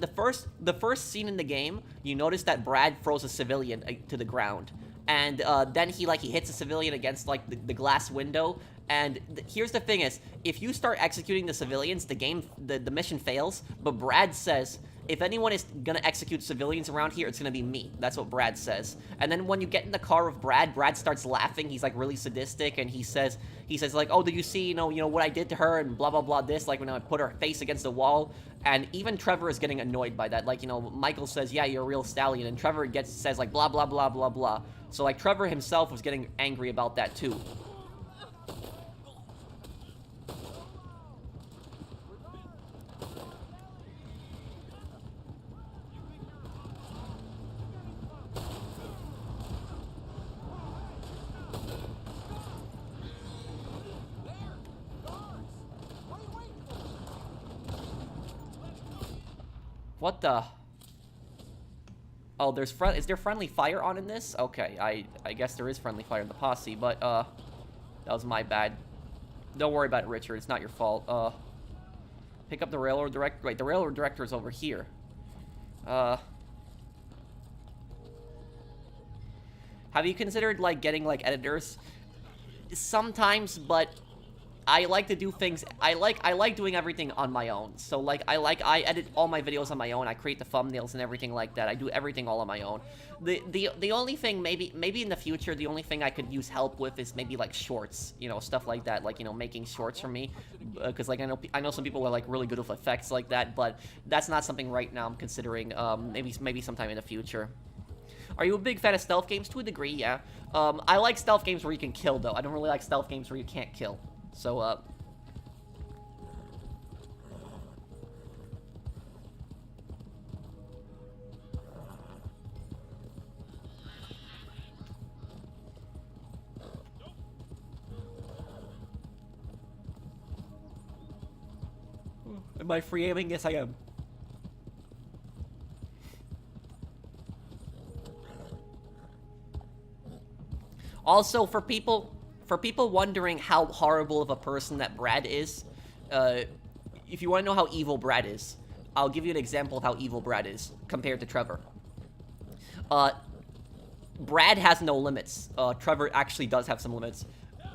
the first scene in the game, you notice that Brad throws a civilian to the ground. And, then he hits a civilian against, like, the glass window. And here's the thing is, if you start executing the civilians, the mission fails. But Brad says, if anyone is gonna execute civilians around here, it's gonna be me. That's what Brad says. And then when you get in the car with Brad starts laughing. He's like really sadistic, and he says like, oh, did you see, you know what I did to her, and blah blah blah. This, like, when I put her face against the wall. And even Trevor is getting annoyed by that. Like, Michael says, yeah, you're a real stallion, and Trevor says like blah blah blah blah blah. So like Trevor himself was getting angry about that too. What the? Oh, is there friendly fire on in this? Okay, I guess there is friendly fire in the posse, but, that was my bad. Don't worry about it, Richard. It's not your fault. Pick up the railroad director. Wait, the railroad director is over here. Have you considered, like, getting, like, editors? Sometimes, but I like to do things, I like doing everything on my own. So, like, I edit all my videos on my own. I create the thumbnails and everything like that. I do everything all on my own. The only thing, maybe in the future, the only thing I could use help with is maybe, like, shorts, stuff like that, like, making shorts for me. Because, like, I know some people are, like, really good with effects like that, but that's not something right now I'm considering. Maybe sometime in the future. Are you a big fan of stealth games? To a degree, yeah. I like stealth games where you can kill, though. I don't really like stealth games where you can't kill. So, am I free aiming? Yes, I am. Also, for people wondering how horrible of a person that Brad is, if you want to know how evil Brad is, I'll give you an example of how evil Brad is compared to Trevor. Brad has no limits. Trevor actually does have some limits.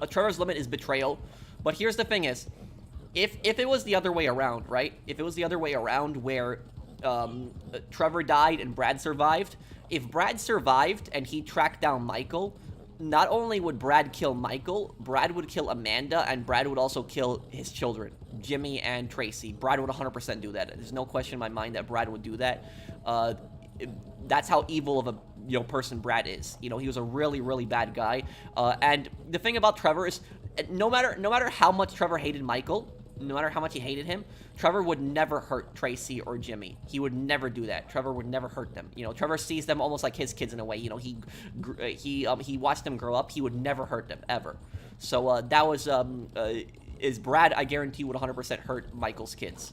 Trevor's limit is betrayal. But here's the thing is, if it was the other way around, right? If it was the other way around where Trevor died and Brad survived, if Brad survived and he tracked down Michael, not only would Brad kill Michael, Brad would kill Amanda, and Brad would also kill his children, Jimmy and Tracy. Brad would 100% do that. There's no question in my mind that Brad would do that. That's how evil of a person Brad is. He was a really, really bad guy. And the thing about Trevor is, no matter how much Trevor hated Michael, no matter how much he hated him, Trevor would never hurt Tracy or Jimmy. He would never do that. Trevor would never hurt them. Trevor sees them almost like his kids in a way. He watched them grow up. He would never hurt them ever. So that was is Brad. I guarantee would 100% hurt Michael's kids.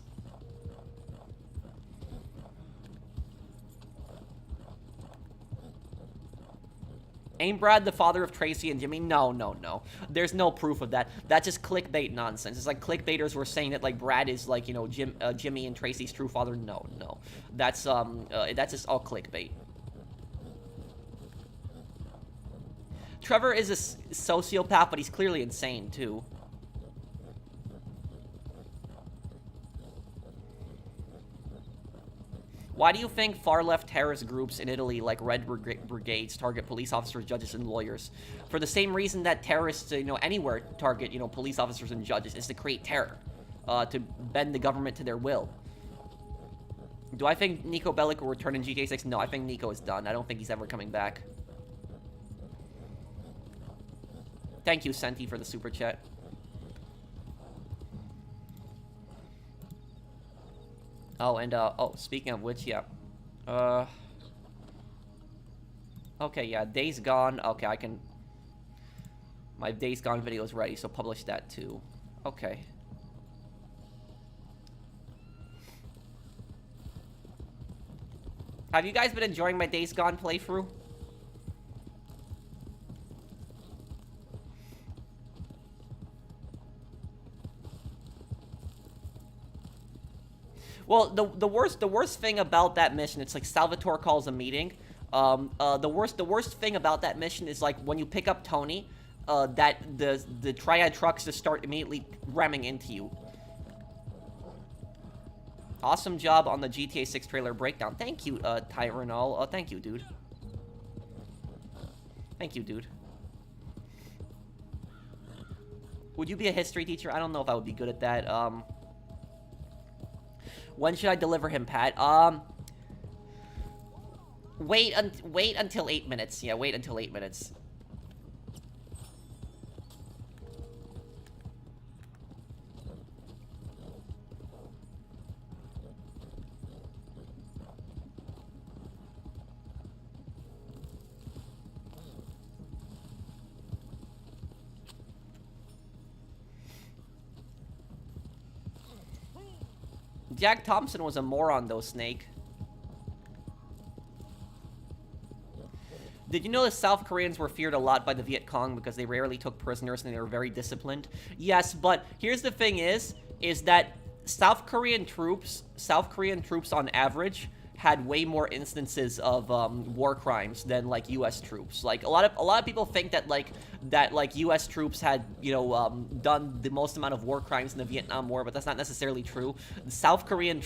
Ain't Brad the father of Tracy and Jimmy? No. There's no proof of that. That's just clickbait nonsense. It's like clickbaiters were saying that like Brad is like Jimmy and Tracy's true father. No. That's just all clickbait. Trevor is a sociopath, but he's clearly insane too. Why do you think far-left terrorist groups in Italy, like Red Brigades, target police officers, judges, and lawyers? For the same reason that terrorists, anywhere target, police officers and judges, is to create terror, to bend the government to their will. Do I think Nico Bellic will return in GTA 6? No, I think Nico is done. I don't think he's ever coming back. Thank you, Senti, for the super chat. Oh, and, speaking of which, yeah. Okay, yeah, Days Gone. Okay, I can... My Days Gone video is ready, so publish that too. Okay. Have you guys been enjoying my Days Gone playthrough? Well, the worst thing about that mission, it's like Salvatore calls a meeting. The worst thing about that mission is like when you pick up Tony, that the Triad trucks just start immediately ramming into you. Awesome job on the GTA 6 trailer breakdown. Thank you, Tyranol. Thank you, dude. Thank you, dude. Would you be a history teacher? I don't know if I would be good at that. When should I deliver him, Pat? Wait until 8 minutes. Yeah, wait until 8 minutes. Jack Thompson was a moron, though, Snake. Did you know the South Koreans were feared a lot by the Viet Cong because they rarely took prisoners and they were very disciplined? Yes, but here's the thing is that South Korean troops on average had way more instances of war crimes than like U.S. troops. Like a lot of people think that U.S. troops had done the most amount of war crimes in the Vietnam War, but that's not necessarily true. The South Koreans,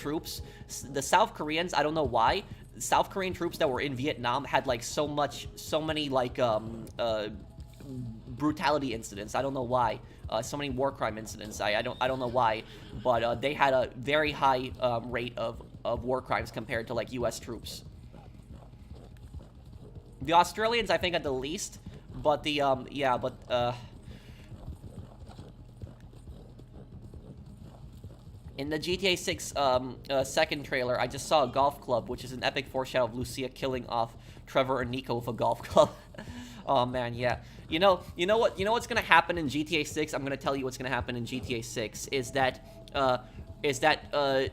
I don't know why, South Korean troops that were in Vietnam had like so many like brutality incidents. I don't know why. So many war crime incidents. I don't know why, but they had a very high rate of war crimes compared to like U.S. troops. The Australians, I think, had the least, but the in the GTA 6 second trailer, I just saw a golf club, which is an epic foreshadow of Lucia killing off Trevor and Nico with a golf club. Oh man, yeah. You know what's gonna happen in GTA 6? I'm gonna tell you what's gonna happen in GTA 6 is that at the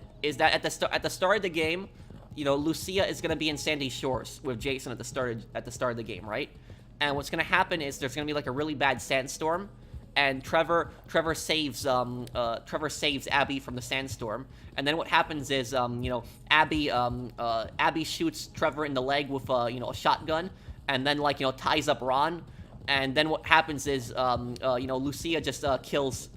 start of the game, Lucia is gonna be in Sandy Shores with Jason at the start of the game, right? And what's gonna happen is there's gonna be like a really bad sandstorm, and Trevor saves Abby from the sandstorm, and then what happens is Abby shoots Trevor in the leg with a shotgun, and then ties up Ron, and then what happens is Lucia just kills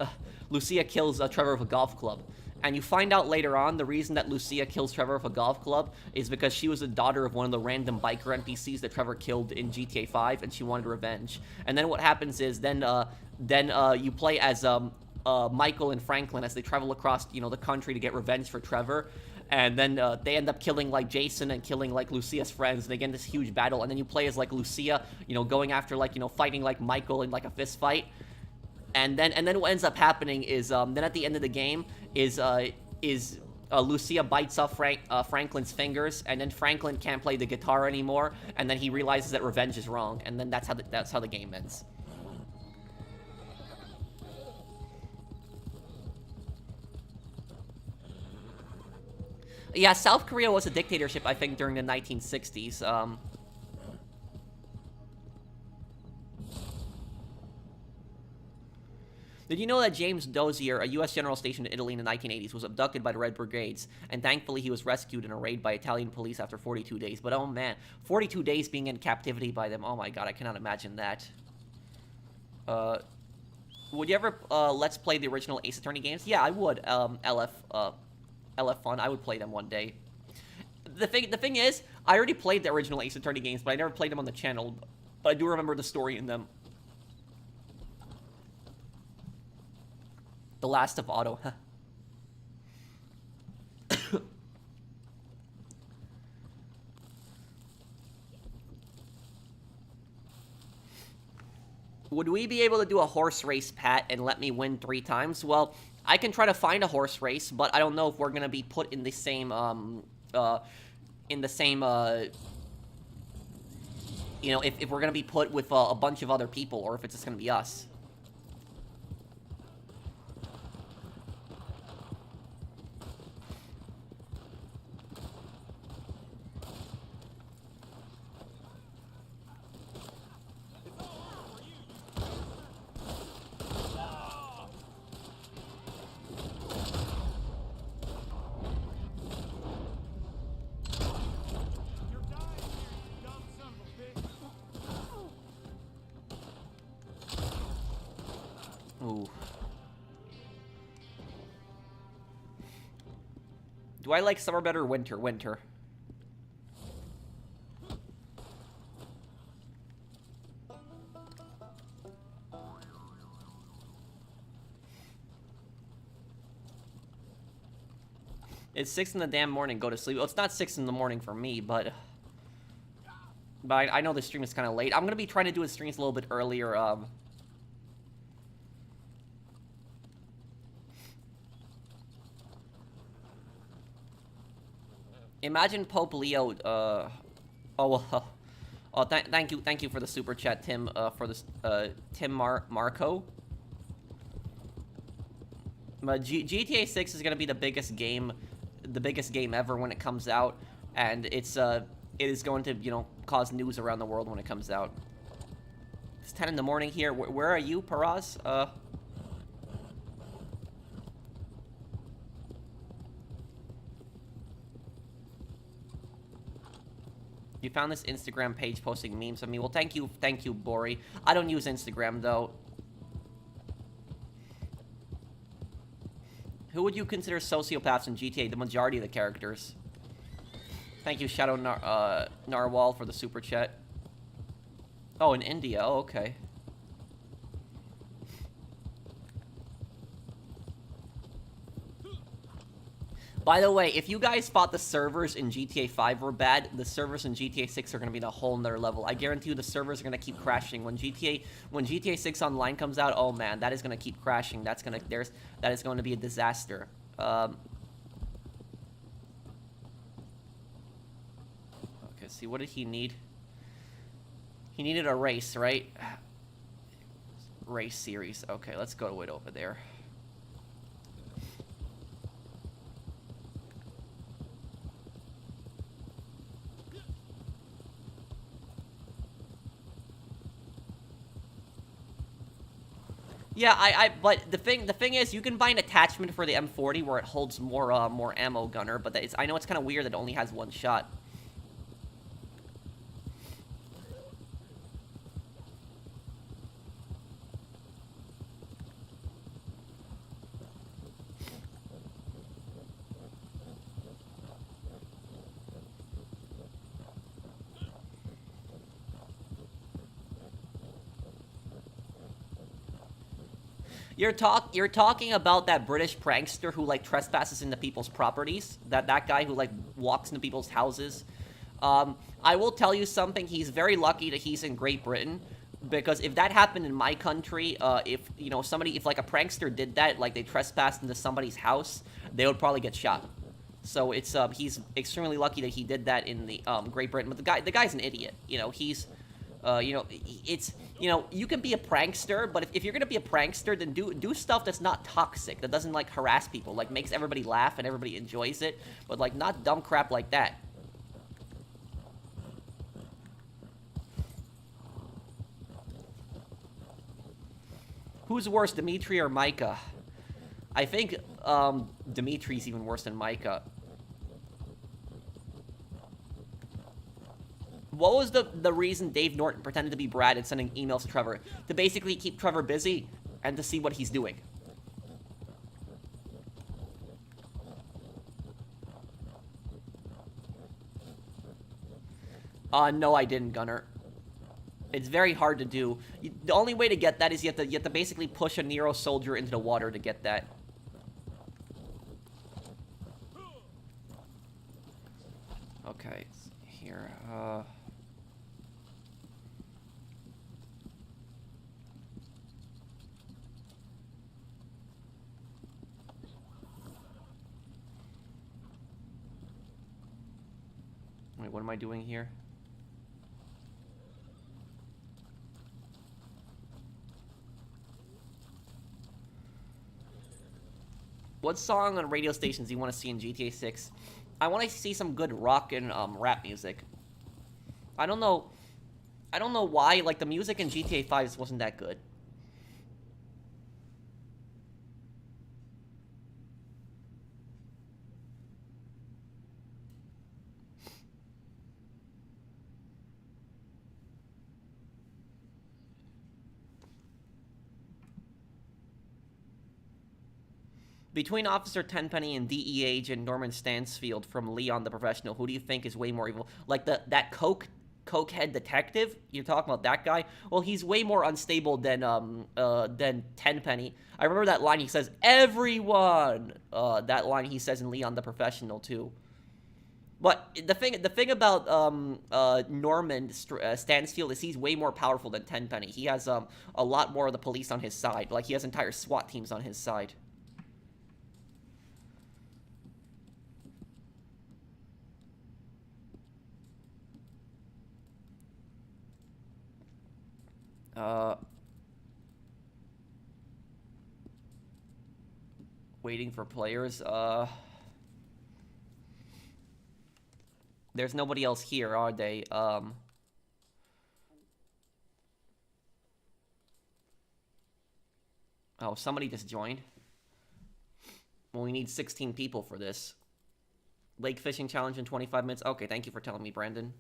Lucia kills Trevor with a golf club. And you find out later on the reason that Lucia kills Trevor with a golf club is because she was the daughter of one of the random biker NPCs that Trevor killed in GTA 5, and she wanted revenge. And then what happens is then you play as Michael and Franklin as they travel across the country to get revenge for Trevor. And then they end up killing like Jason and killing like Lucia's friends, and they get in this huge battle. And then you play as like Lucia, going after like fighting like Michael in like a fist fight. And then what ends up happening is then at the end of the game is Lucia bites off Franklin's fingers, and then Franklin can't play the guitar anymore, and then he realizes that revenge is wrong, and then that's how the game ends. Yeah, South Korea was a dictatorship, I think, during the 1960s. Did you know that James Dozier, a U.S. general stationed in Italy in the 1980s, was abducted by the Red Brigades, and thankfully he was rescued in a raid by Italian police after 42 days. But oh man, 42 days being in captivity by them, oh my god, I cannot imagine that. Would you ever let's play the original Ace Attorney games? Yeah, I would. LF Fun, I would play them one day. The thing is, I already played the original Ace Attorney games, but I never played them on the channel. But I do remember the story in them. The Last of Otto. Would we be able to do a horse race, Pat, and let me win 3 times? Well, I can try to find a horse race, but I don't know if we're gonna be put in the same, if we're gonna be put with a bunch of other people, or if it's just gonna be us. Ooh. Do I like summer better or winter? Winter. It's 6 in the damn morning, go to sleep. Well, it's not 6 in the morning for me, but I know the stream is kind of late. I'm going to be trying to do the streams a little bit earlier. Imagine Pope Leo, thank you for the super chat, Tim, for this, Tim Marco. GTA 6 is gonna be the biggest game ever when it comes out, and it is going to, cause news around the world when it comes out. It's 10 in the morning here. Where are you, Paraz? You found this Instagram page posting memes of me. Well, thank you, Bori. I don't use Instagram, though. Who would you consider sociopaths in GTA? The majority of the characters. Thank you, Shadow Narwhal, for the super chat. Oh, in India. Oh, okay. By the way, if you guys thought the servers in GTA 5 were bad, the servers in GTA 6 are going to be at a whole nother level. I guarantee you the servers are going to keep crashing. When GTA 6 Online comes out, oh man, that is going to keep crashing. That is going to be a disaster. Okay, see, what did he need? He needed a race, right? Race series. Okay, let's go to it over there. Yeah, but the thing is, you can buy an attachment for the M40 where it holds more ammo, Gunner. But I know it's kind of weird that it only has 1 shot. You're talking about that British prankster who like trespasses into people's properties. That guy who like walks into people's houses. I will tell you something. He's very lucky that he's in Great Britain, because if that happened in my country, if you know if like a prankster did that, like they trespassed into somebody's house, they would probably get shot. So it's he's extremely lucky that he did that in the Great Britain. But the guy's an idiot. You know, he's it's, you can be a prankster, but if you're gonna be a prankster, then do stuff that's not toxic, that doesn't like harass people, like makes everybody laugh and everybody enjoys it, but like not dumb crap like that. Who's worse, Dimitri or Micah? I think Dimitri's even worse than Micah. What was the reason Dave Norton pretended to be Brad and sending emails to Trevor? To basically keep Trevor busy and to see what he's doing. No, I didn't, Gunner. It's very hard to do. The only way to get that is you have to basically push a Nero soldier into the water to get that. Okay, here, wait, what am I doing here? What song on radio stations do you want to see in GTA 6? I want to see some good rock and rap music. I don't know why, like, the music in GTA 5 just wasn't that good. Between Officer Tenpenny and DEA agent Norman Stansfield from Leon the Professional, who do you think is way more evil? Like that cokehead detective? You're talking about that guy? Well, he's way more unstable than Tenpenny. I remember that line he says, "Everyone." That line he says in Leon the Professional too. But the thing about Norman Stansfield is he's way more powerful than Tenpenny. He has a lot more of the police on his side. Like, he has entire SWAT teams on his side. Waiting for players. There's nobody else here, are they? Oh, somebody just joined. Well, we need 16 people for this. Lake fishing challenge in 25 minutes. Okay, thank you for telling me, Brandon.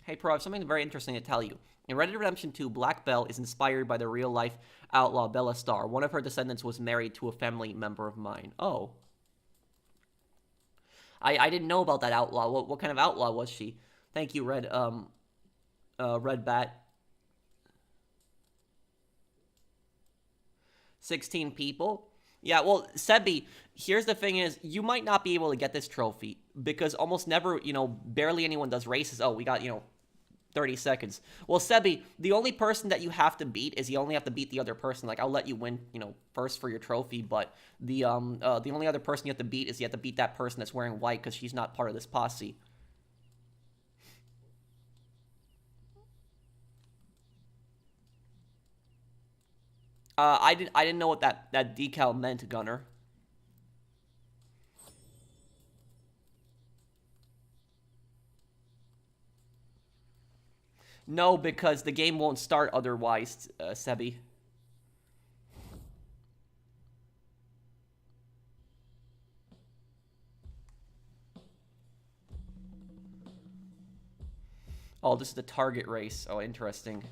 Hey, Pro, I have something very interesting to tell you. In Red Dead Redemption 2, Black Belle is inspired by the real-life outlaw Bella Starr. One of her descendants was married to a family member of mine. Oh. I didn't know about that outlaw. What kind of outlaw was she? Thank you, Red Bat. 16 people? Yeah, well, Sebi, here's the thing is, you might not be able to get this trophy, because almost never, barely anyone does races. Oh, we got, 30 seconds. Well, Sebi, the only person that you have to beat is you only have to beat the other person. Like, I'll let you win, first for your trophy, but the only other person you have to beat is you have to beat that person that's wearing white, because she's not part of this posse. I didn't know what that decal meant, Gunner. No, because the game won't start otherwise, Sebi. Oh, this is the target race. Oh, interesting.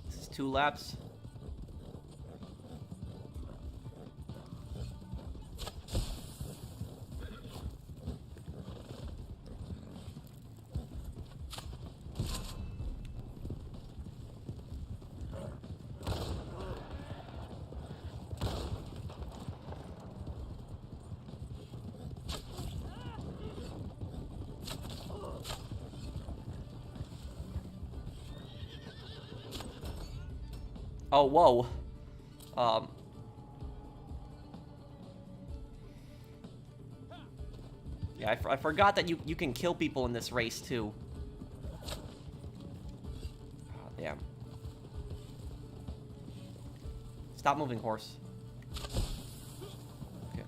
This is 2 laps. Oh, whoa. Yeah, I forgot that you can kill people in this race, too. Oh, damn. Stop moving, horse. Okay.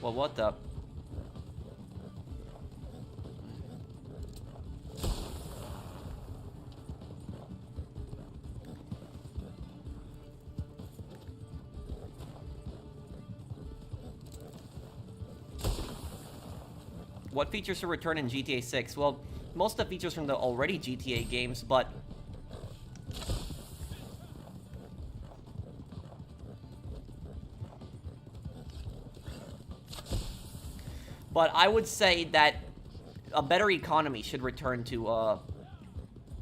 Well, what the? What features should return in GTA 6? Well, most of the features from the already GTA games, but I would say that a better economy should return to,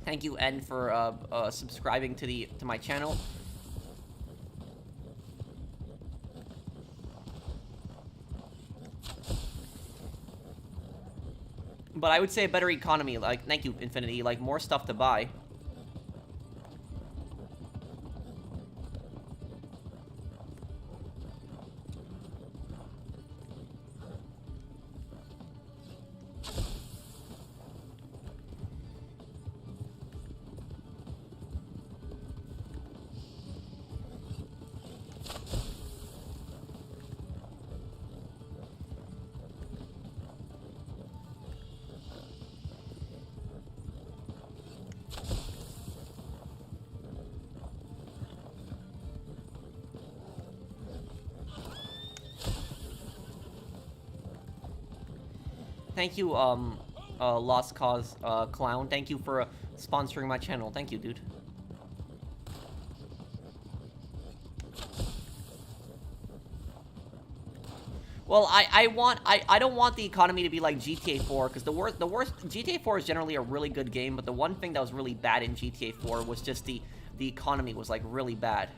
thank you, N, for, subscribing to my channel. But I would say a better economy, like, thank you, Infinity, like, more stuff to buy. Thank you, Lost Cause, Clown. Thank you for sponsoring my channel. Thank you, dude. Well, I don't want the economy to be like GTA 4, because the worst, GTA 4 is generally a really good game, but the one thing that was really bad in GTA 4 was just the economy was, like, really bad.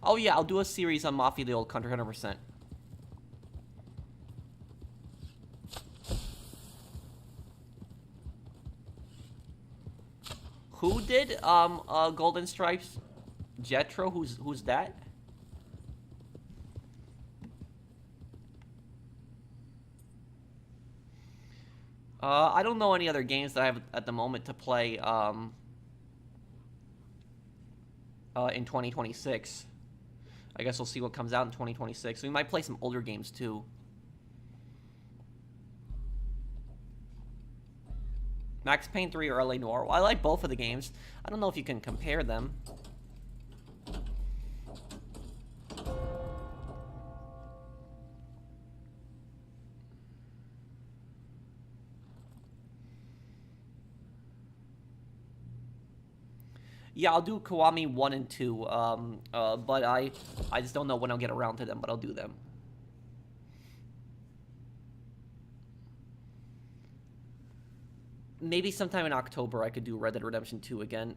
Oh yeah, I'll do a series on Mafia the Old Country, 100%. Who did Golden Stripes? Jetro? Who's that? I don't know any other games that I have at the moment to play in 2026. I guess we'll see what comes out in 2026. We might play some older games too. Max Payne 3 or LA Noire. Well, I like both of the games. I don't know if you can compare them. Yeah, I'll do Kiwami 1 and 2, but I just don't know when I'll get around to them, but I'll do them. Maybe sometime in October I could do Red Dead Redemption 2 again.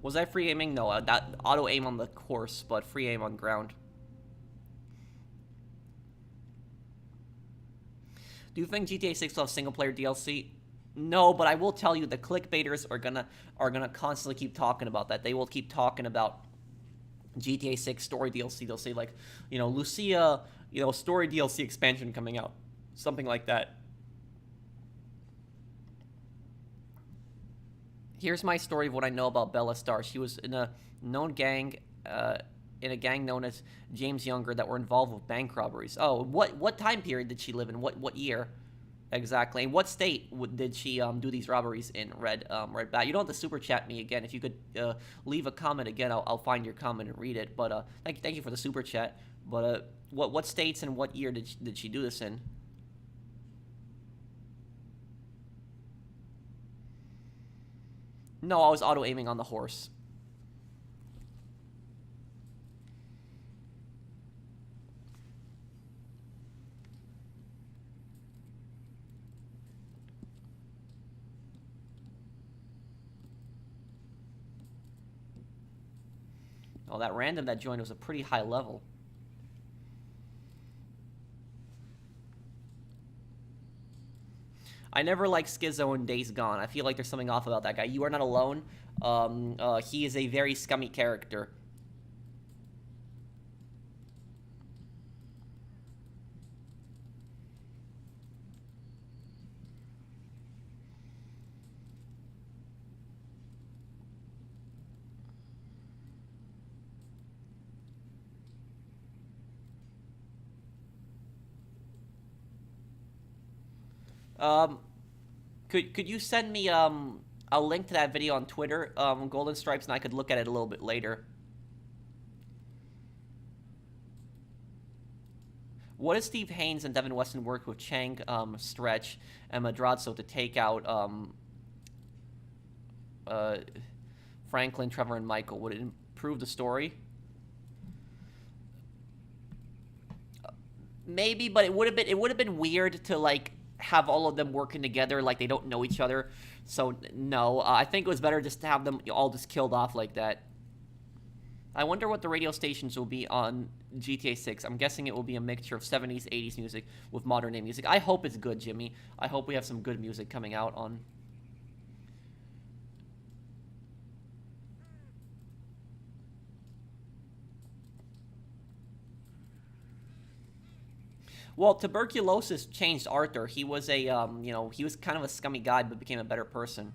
Was I free aiming? No, that auto aim on the course, but free aim on ground. Do you think GTA 6 will have single player DLC? No, but I will tell you the clickbaiters are gonna constantly keep talking about that. They will keep talking about GTA 6 story DLC. They'll say like, you know, Lucia, you know, story DLC expansion coming out, something like that. Here's my story of what I know about Bella Starr. She was in a known gang, in a gang known as James Younger that were involved with bank robberies. Oh, what time period did she live in? What year exactly? And what state did she do these robberies in? Red Bat. You don't have to super chat me again. If you could leave a comment again, I'll find your comment and read it. But thank you for the super chat. But what states and what year did she do this in? No, I was auto-aiming on the horse. Oh, that random that joined was a pretty high level. I never liked Schizo in Days Gone. I feel like there's something off about that guy. You Are Not Alone. He is a very scummy character. Could you send me a link to that video on Twitter, Golden Stripes, and I could look at it a little bit later. What does Steve Haynes and Devin Weston work with Chang, Stretch, and Madrazo to take out Franklin, Trevor, and Michael? Would it improve the story? Maybe, but it would have been weird to like have all of them working together like they don't know each other. So no, I think it was better just to have them all just killed off like that. I wonder what the radio stations will be on GTA 6. I'm guessing it will be a mixture of 70s, 80s music with modern day music. I hope it's good, Jimmy. I hope we have some good music coming out on... Well, tuberculosis changed Arthur. He was a, you know, he was kind of a scummy guy, but became a better person.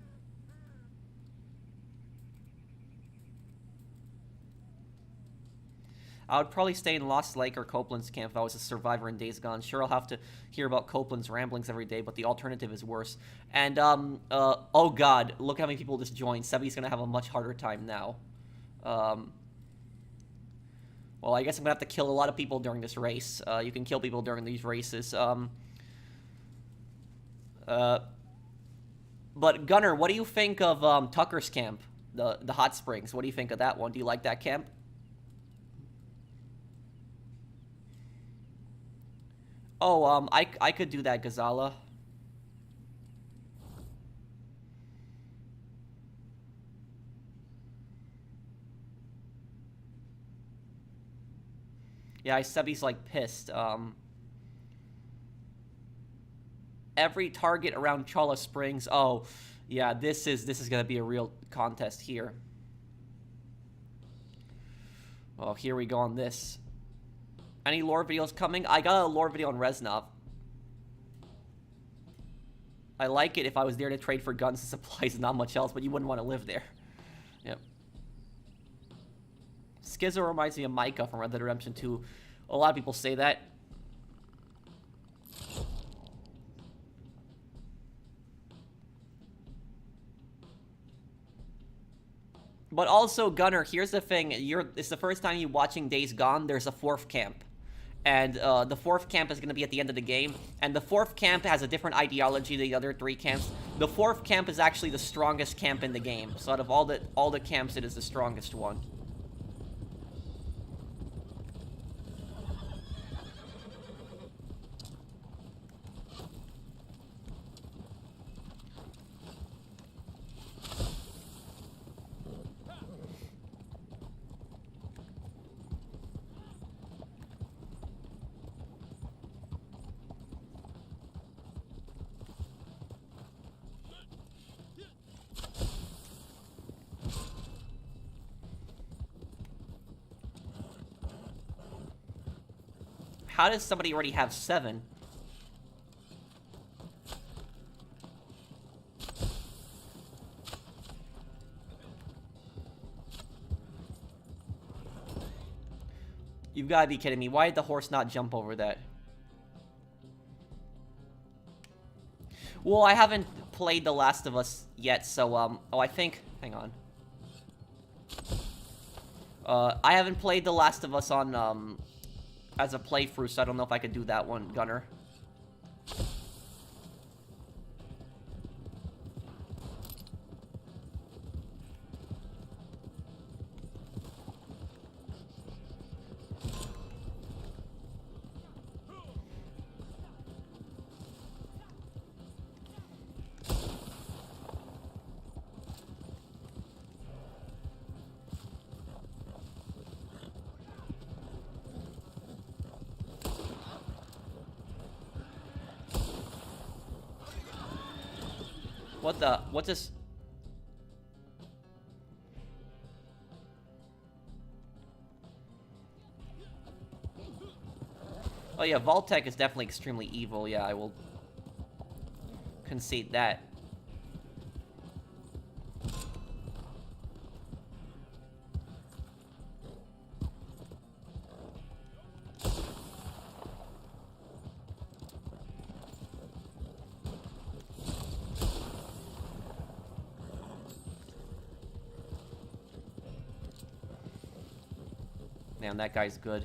I would probably stay in Lost Lake or Copeland's camp if I was a survivor in Days Gone. Sure, I'll have to hear about Copeland's ramblings every day, but the alternative is worse. And, oh god, look how many people just joined. Sebi's gonna have a much harder time now. Well, I guess I'm gonna have to kill a lot of people during this race. You can kill people during these races. But Gunner, what do you think of Tucker's camp, the hot springs? What do you think of that one? Do you like that camp? Oh, I could do that, Gazala. Yeah, Sebi's like pissed. Every target around Cholla Springs. Oh, yeah, this is gonna be a real contest here. Oh, here we go on this. Any lore videos coming? I got a lore video on Reznov. I like it if I was there to trade for guns and supplies and not much else, but you wouldn't want to live there. Yep. Schizo reminds me of Micah from Red Dead Redemption 2. A lot of people say that. But also, Gunner, here's the thing. It's the first time you're watching Days Gone. There's a 4th camp. And the 4th camp is going to be at the end of the game. And the 4th camp has a different ideology than the other 3 camps. The 4th camp is actually the strongest camp in the game. So out of all the camps, it is the strongest one. How does somebody already have 7? You've got to be kidding me. Why did the horse not jump over that? Well, I haven't played The Last of Us yet, so, oh, I think... Hang on. I haven't played The Last of Us on, as a playthrough, so I don't know if I could do that one, Gunner. What the? What's this? Oh yeah, Vault-Tec is definitely extremely evil. Yeah, I will concede that. Man, that guy's good.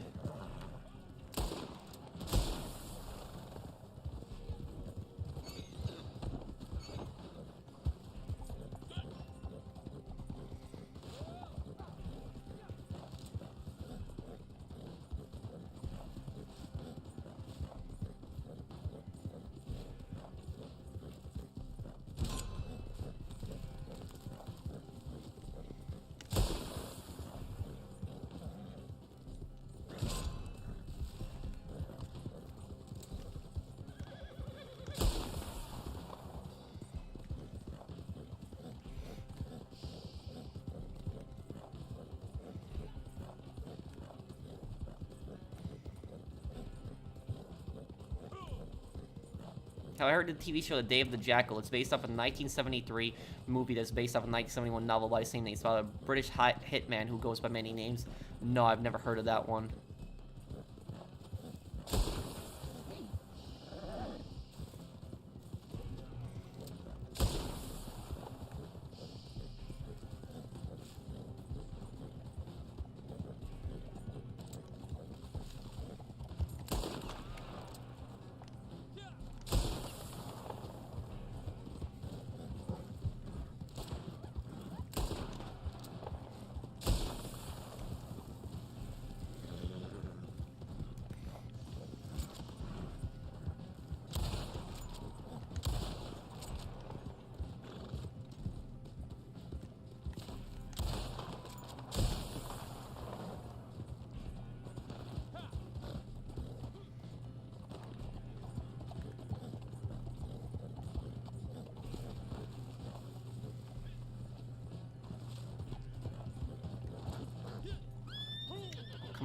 I heard the TV show The Day of the Jackal. It's based off a 1973 movie that's based off a 1971 novel by the same name. It's about a British hitman who goes by many names. No, I've never heard of that one.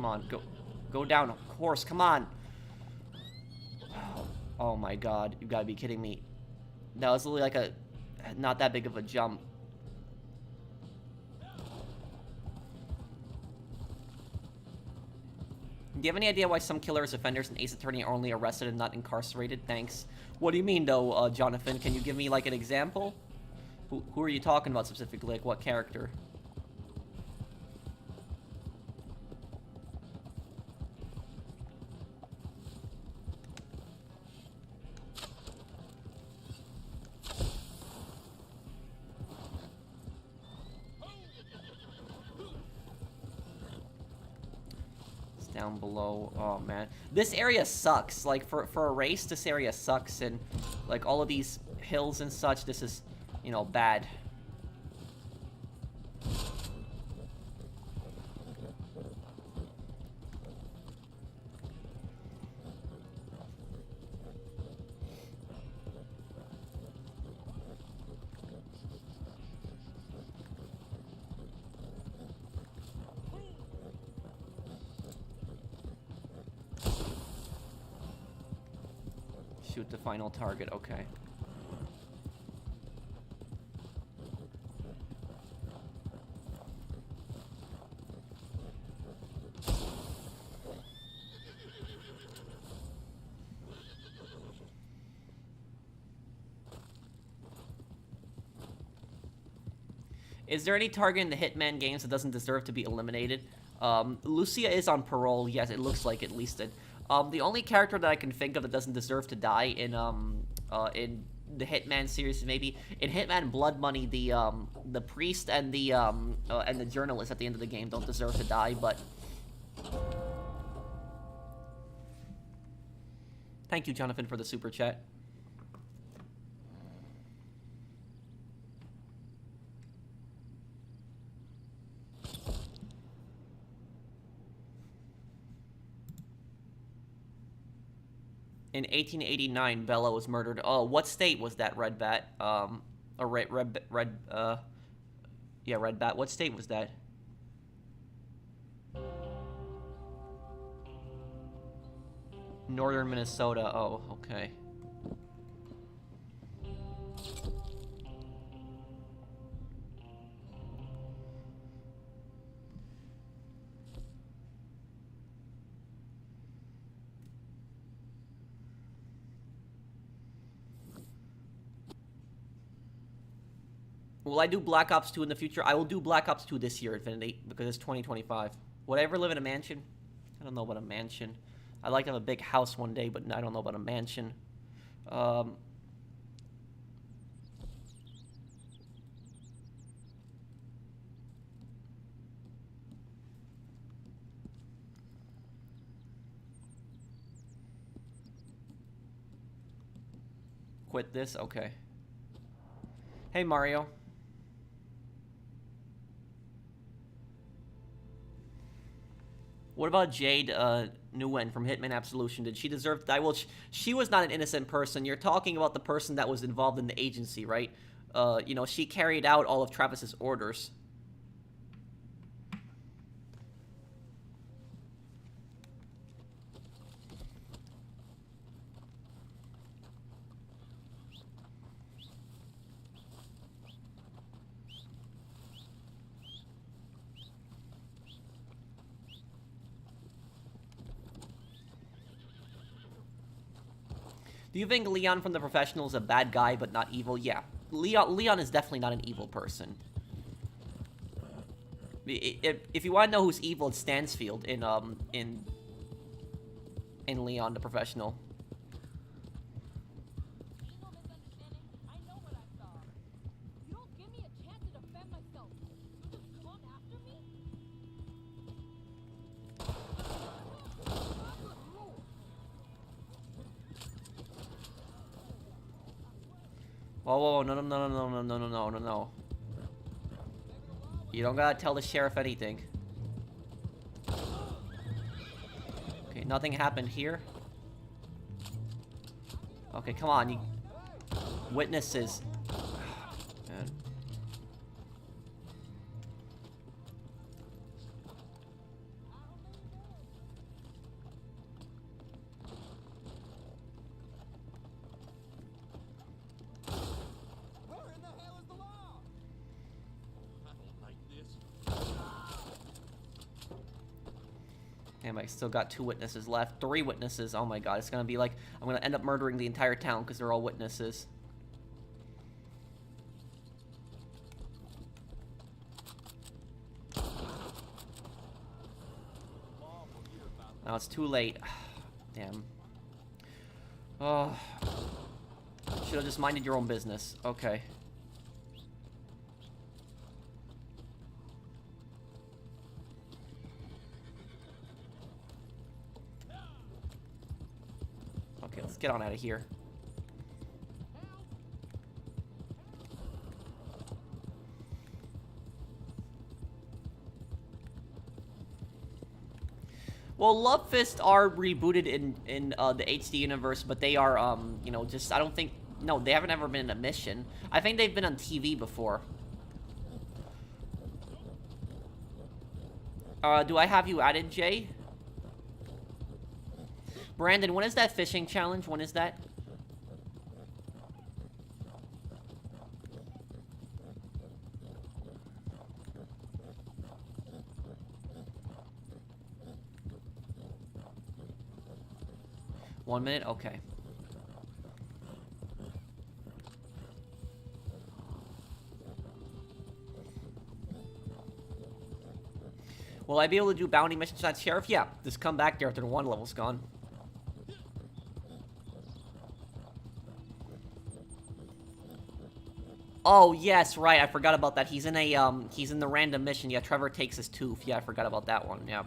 Come on, go down. Of course, come on. Oh my god, you gotta be kidding me. That was literally like a not that big of a jump. Do you have any idea why some killers, offenders, and Ace Attorney are only arrested and not incarcerated? Thanks. What do you mean, though, Jonathan? Can you give me, like, an example? Who are you talking about specifically? Like, what character? Down below. Oh man, this area sucks. Like for a race, this area sucks, and like all of these hills and such, this is, you know, bad. Shoot the final target, okay. Is there any target in the Hitman games that doesn't deserve to be eliminated? Lucia is on parole, yes, it looks like at least it. The only character that I can think of that doesn't deserve to die in the Hitman series, maybe in Hitman Blood Money, the priest and the journalist at the end of the game don't deserve to die, but thank you, Jonathan, for the super chat. In 1889, Bella was murdered. Oh, what state was that, Red Bat? Red Bat. What state was that? Northern Minnesota. Oh, okay. Will I do Black Ops 2 in the future? I will do Black Ops 2 this year, Infinity, because it's 2025. Would I ever live in a mansion? I don't know about a mansion. I'd like to have a big house one day, but I don't know about a mansion. Quit this? Okay. Hey, Mario. What about Jade Nguyen from Hitman Absolution? Did she deserve to die? Well, she was not an innocent person. You're talking about the person that was involved in the agency, right? You know, she carried out all of Travis's orders. Do you think Leon from The Professional is a bad guy but not evil? Yeah. Leon is definitely not an evil person. If you want to know who's evil, it's Stansfield in Leon the Professional. Whoa, no. You don't gotta tell the sheriff anything. Okay, nothing happened here. Okay, come on, you witnesses. Man. Damn, I still got 2 witnesses left. 3 witnesses. Oh my god, it's gonna be like I'm gonna end up murdering the entire town because they're all witnesses. Now it's too late. Damn. Oh. Should have just minded your own business. Okay. Okay, let's get on out of here. Well, Love Fist are rebooted in the HD universe, but they are, you know, just, I don't think, no, they haven't ever been in a mission. I think they've been on TV before. Do I have you added, Jay? Brandon, when is that fishing challenge? When is that? One minute? Okay. Will I be able to do bounty missions on Sheriff? Yeah, just come back there after the 1 level's gone. Oh, yes, right, I forgot about that. He's in the random mission. Yeah, Trevor takes his tooth. Yeah, I forgot about that one, yeah.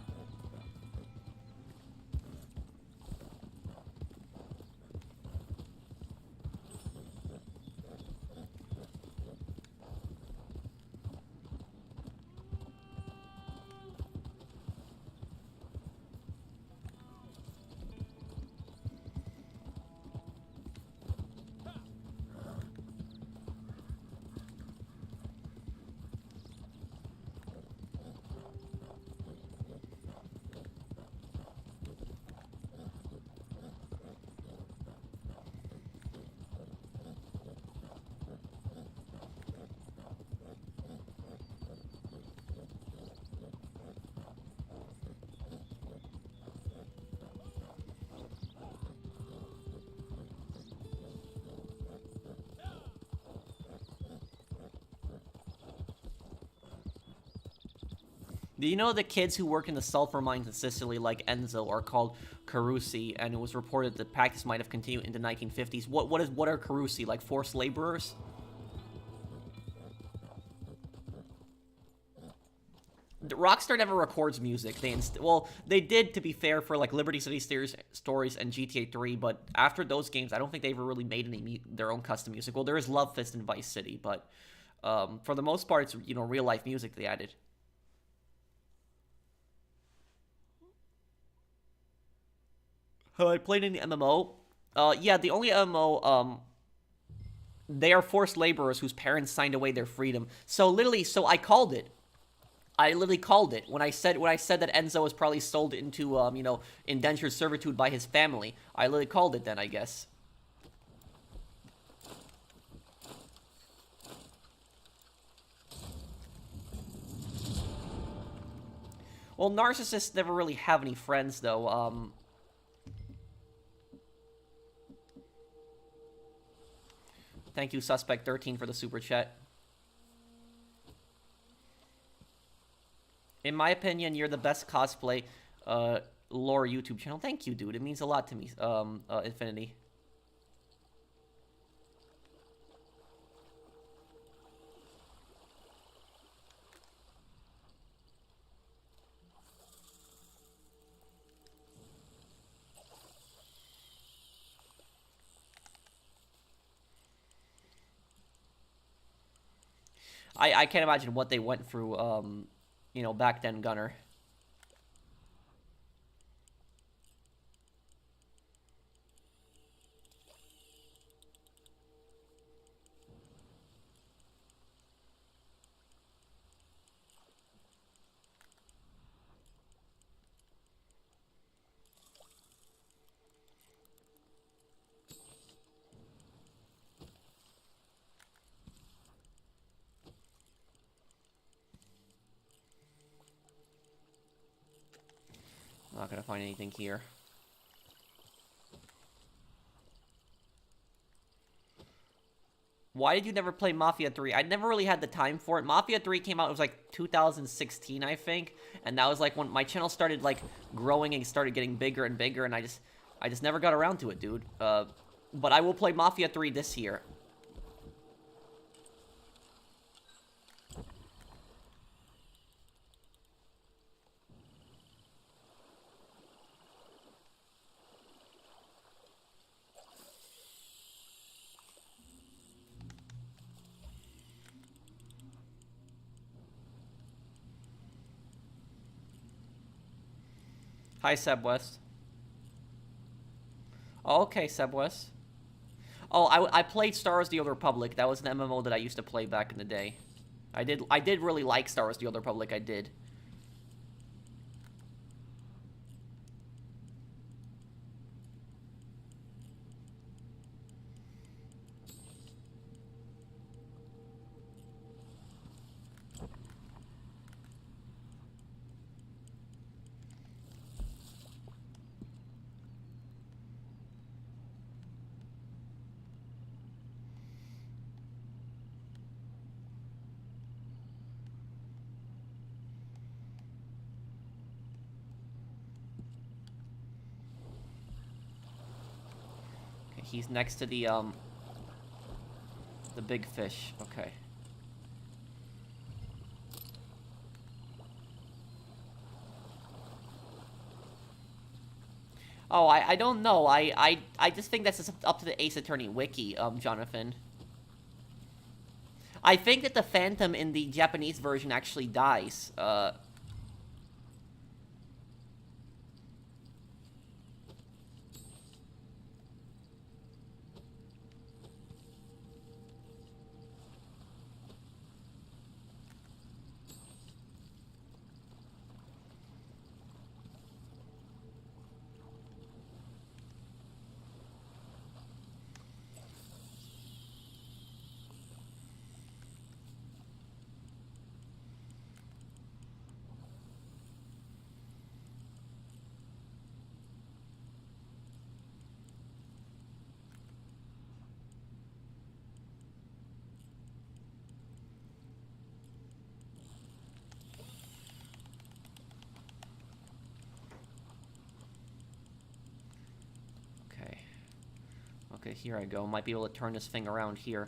Do you know the kids who work in the sulfur mines in Sicily, like Enzo, are called Carusi, and it was reported that practice might have continued into the 1950s. What are Carusi, like forced laborers? Rockstar never records music. They did, to be fair, for like Liberty City Stories and GTA 3, but after those games, I don't think they ever really made any their own custom music. Well, there is Love Fist and Vice City, but for the most part, it's, you know, real life music they added. Have I played any MMO? Yeah, the only MMO, they are forced laborers whose parents signed away their freedom. So literally, I called it. I literally called it when I said that Enzo was probably sold into you know, indentured servitude by his family. I literally called it then, I guess. Well, narcissists never really have any friends though. Thank you, Suspect 13, for the super chat. In my opinion, you're the best cosplay lore YouTube channel. Thank you, dude. It means a lot to me, Infinity. I can't imagine what they went through, you know, back then, Gunner. Not gonna find anything here. Why did you never play Mafia 3? I never really had the time for it. Mafia 3 came out, it was like 2016, I think. And that was like when my channel started like growing and started getting bigger and bigger. And I just never got around to it, dude. But I will play Mafia 3 this year. Hi, Seb West. Oh, okay, Seb West. Oh, I played Star Wars: The Old Republic. That was an MMO that I used to play back in the day. I did really like Star Wars: The Old Republic. I did. He's next to the big fish. Okay. Oh, I don't know. I just think that's just up to the Ace Attorney wiki, Jonathan. I think that the Phantom in the Japanese version actually dies. Okay, here I go. Might be able to turn this thing around here.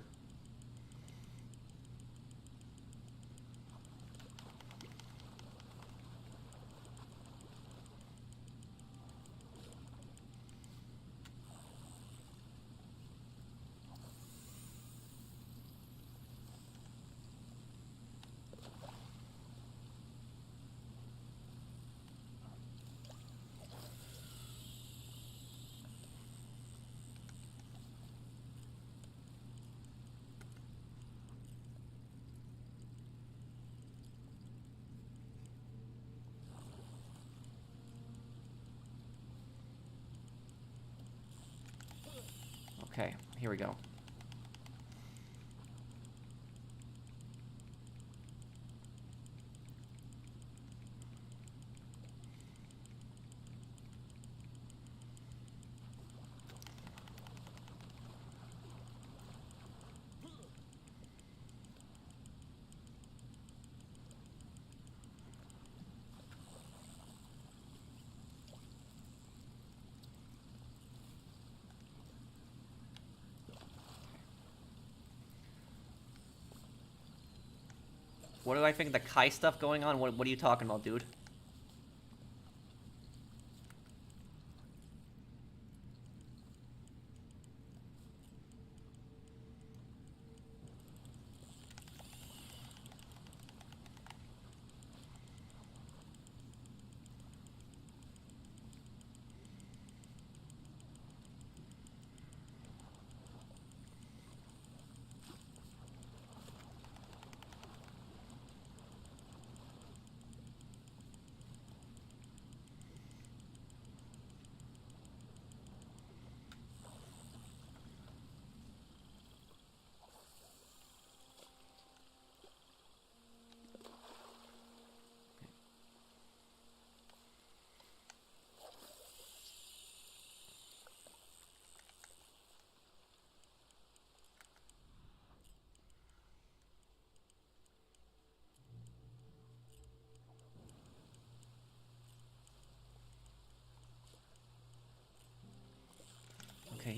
Okay, here we go. What do I think of the Kai stuff going on? What are you talking about, dude?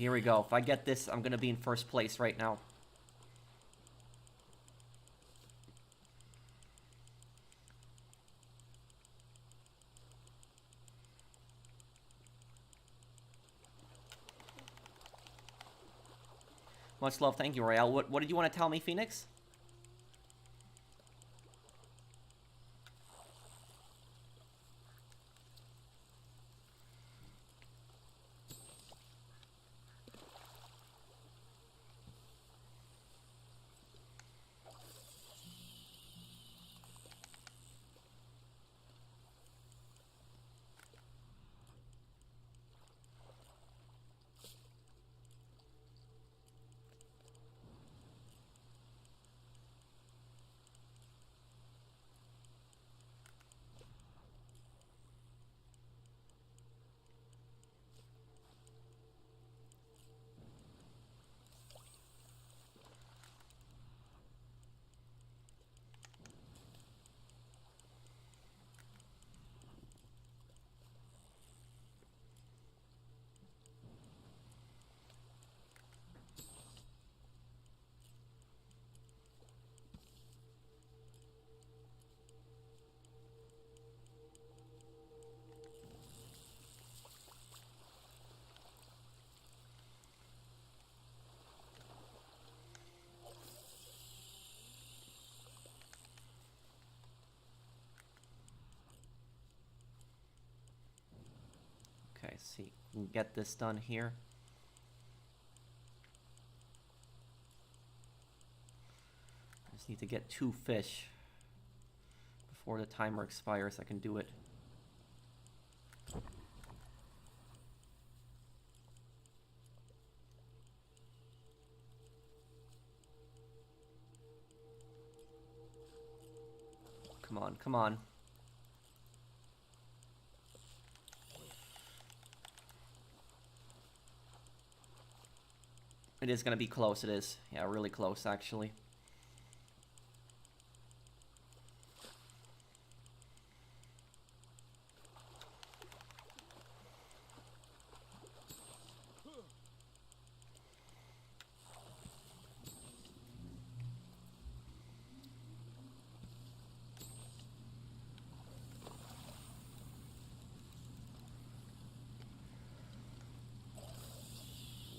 here we go. If I get this, I'm gonna be in first place right now. Much love, thank you, Royale. What did you want to tell me, Phoenix? Okay, see, we can get this done here. I just need to get 2 fish before the timer expires. I can do it. Come on, come on. It is going to be close, it is. Yeah, really close, actually.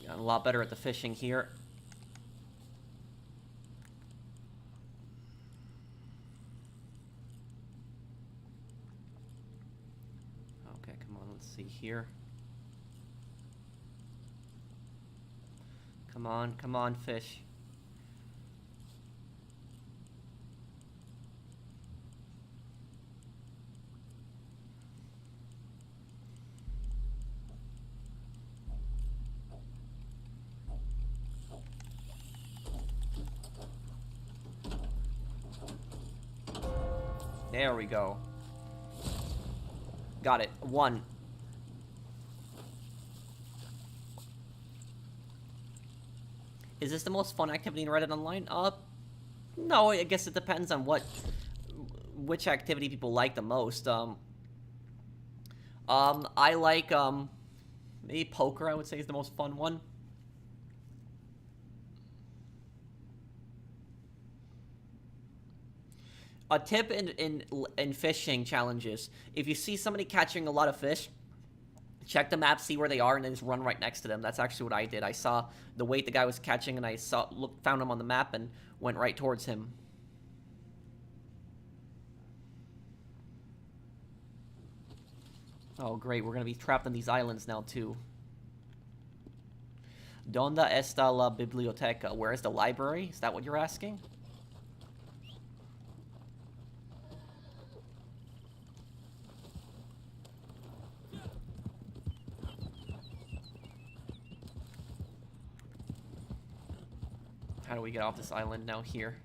Got a lot better at the fishing here. Okay, come on, let's see here. Come on, fish. There we go. Got it. 1. Is this the most fun activity in Reddit Online? No, I guess it depends on which activity people like the most. I like, maybe poker, I would say, is the most fun one. A tip in fishing challenges: if you see somebody catching a lot of fish, check the map, see where they are, and then just run right next to them. That's actually what I did. I saw the weight the guy was catching, and I found him on the map and went right towards him. Oh, great. We're going to be trapped on these islands now, too. ¿Dónde está la biblioteca? Where is the library? Is that what you're asking? How do we get off this island now here?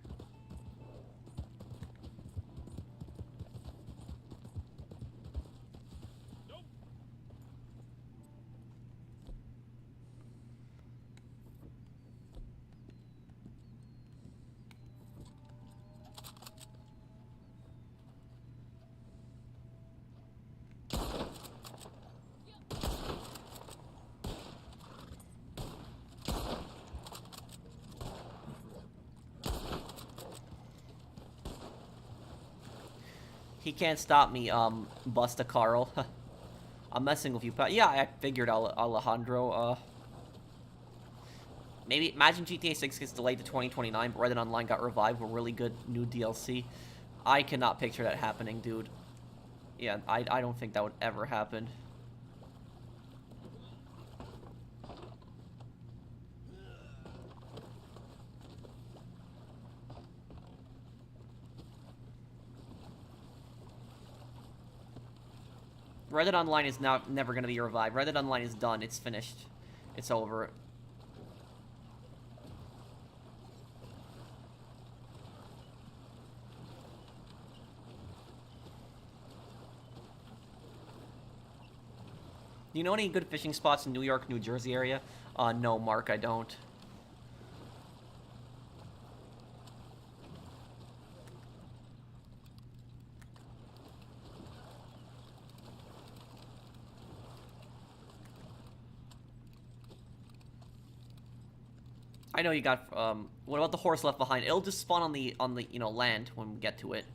He can't stop me, Busta Carl. I'm messing with you, pal. Yeah, I figured, Alejandro. Maybe, imagine GTA 6 gets delayed to 2029, but Red Dead Online got revived with really good new DLC. I cannot picture that happening, dude. Yeah, I don't think that would ever happen. Red Dead Online is now never going to be revived. Red Dead Online is done. It's finished. It's over. Do you know any good fishing spots in New York, New Jersey area? No, Mark, I don't. I know you got, what about the horse left behind? It'll just spawn on the, you know, land when we get to it.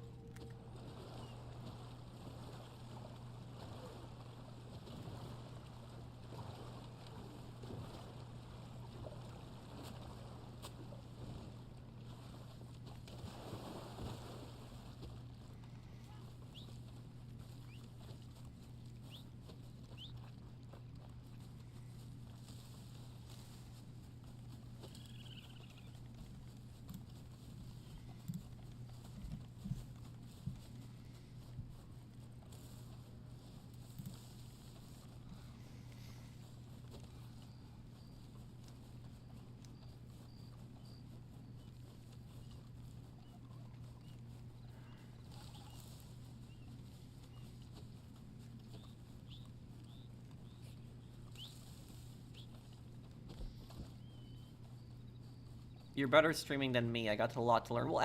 You're better streaming than me. I got a lot to learn. Well,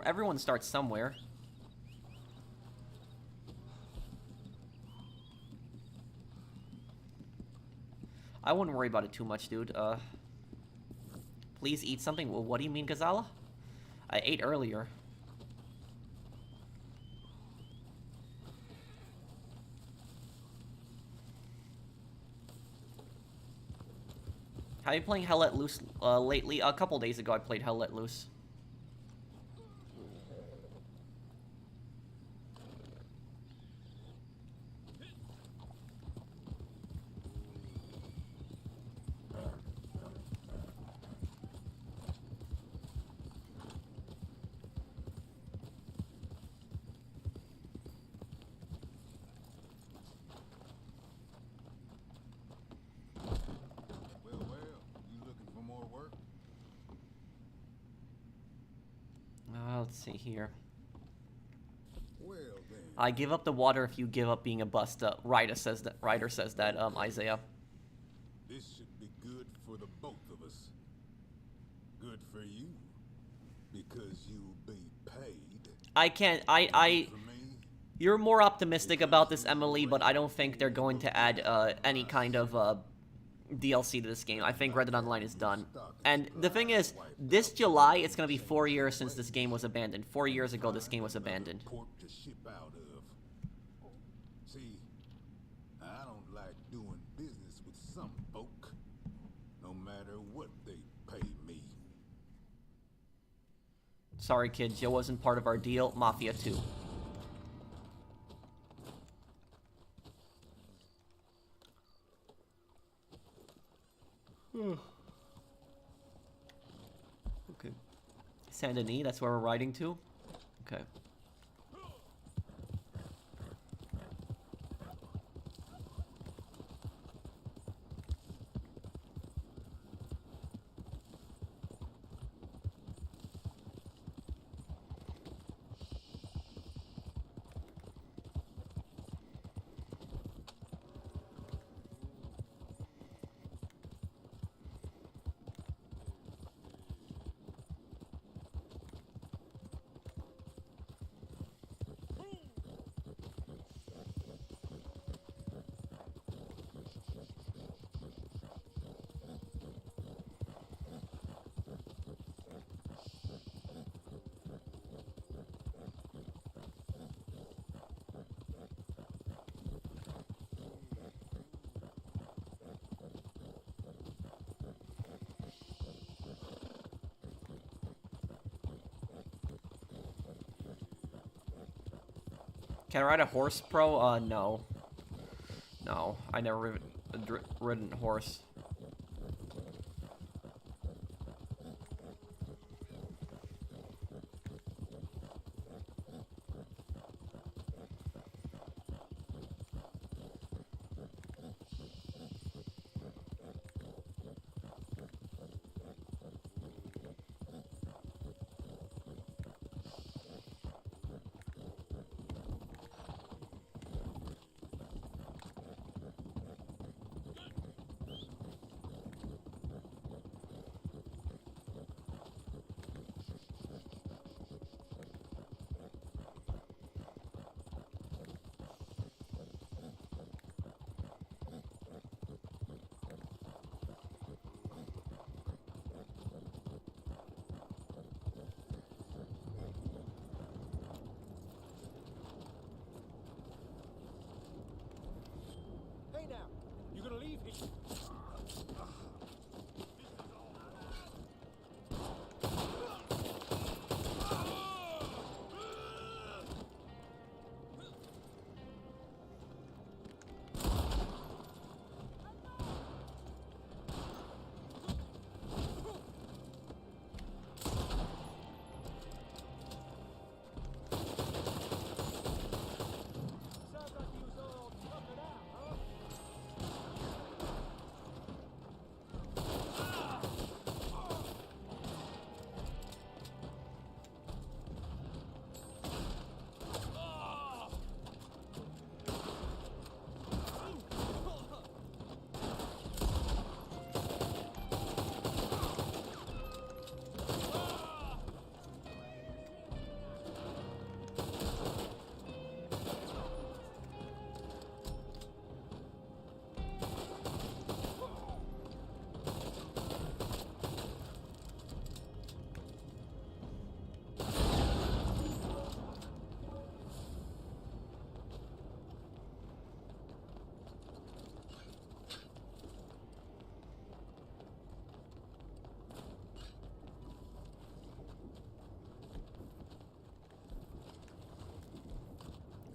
everyone starts somewhere. I wouldn't worry about it too much, dude. Please eat something. Well, what do you mean, Gazala? I ate earlier. Have you been playing Hell Let Loose lately? A couple days ago, I played Hell Let Loose. Let's see here. Well, then. I give up the water if you give up being a busta. Ryder says that. Isaiah. This should be good for the both of us. Good for you, because you'll be paid. I can't. You're more optimistic about this, Emily, but I don't think they're going to add any kind of DLC to this game. I think Red Dead Online is done. And the thing is, this July, it's going to be 4 years since this game was abandoned. 4 years ago, this game was abandoned. Port to ship out of. See, I don't like doing business with some folk, no matter what they pay me. Sorry, kid. Joe wasn't part of our deal. Mafia 2. Okay. Saint Denis, that's where we're riding to? Okay. Can I ride a horse, pro? No. No, I never ridden a horse. Hey now, you gonna leave?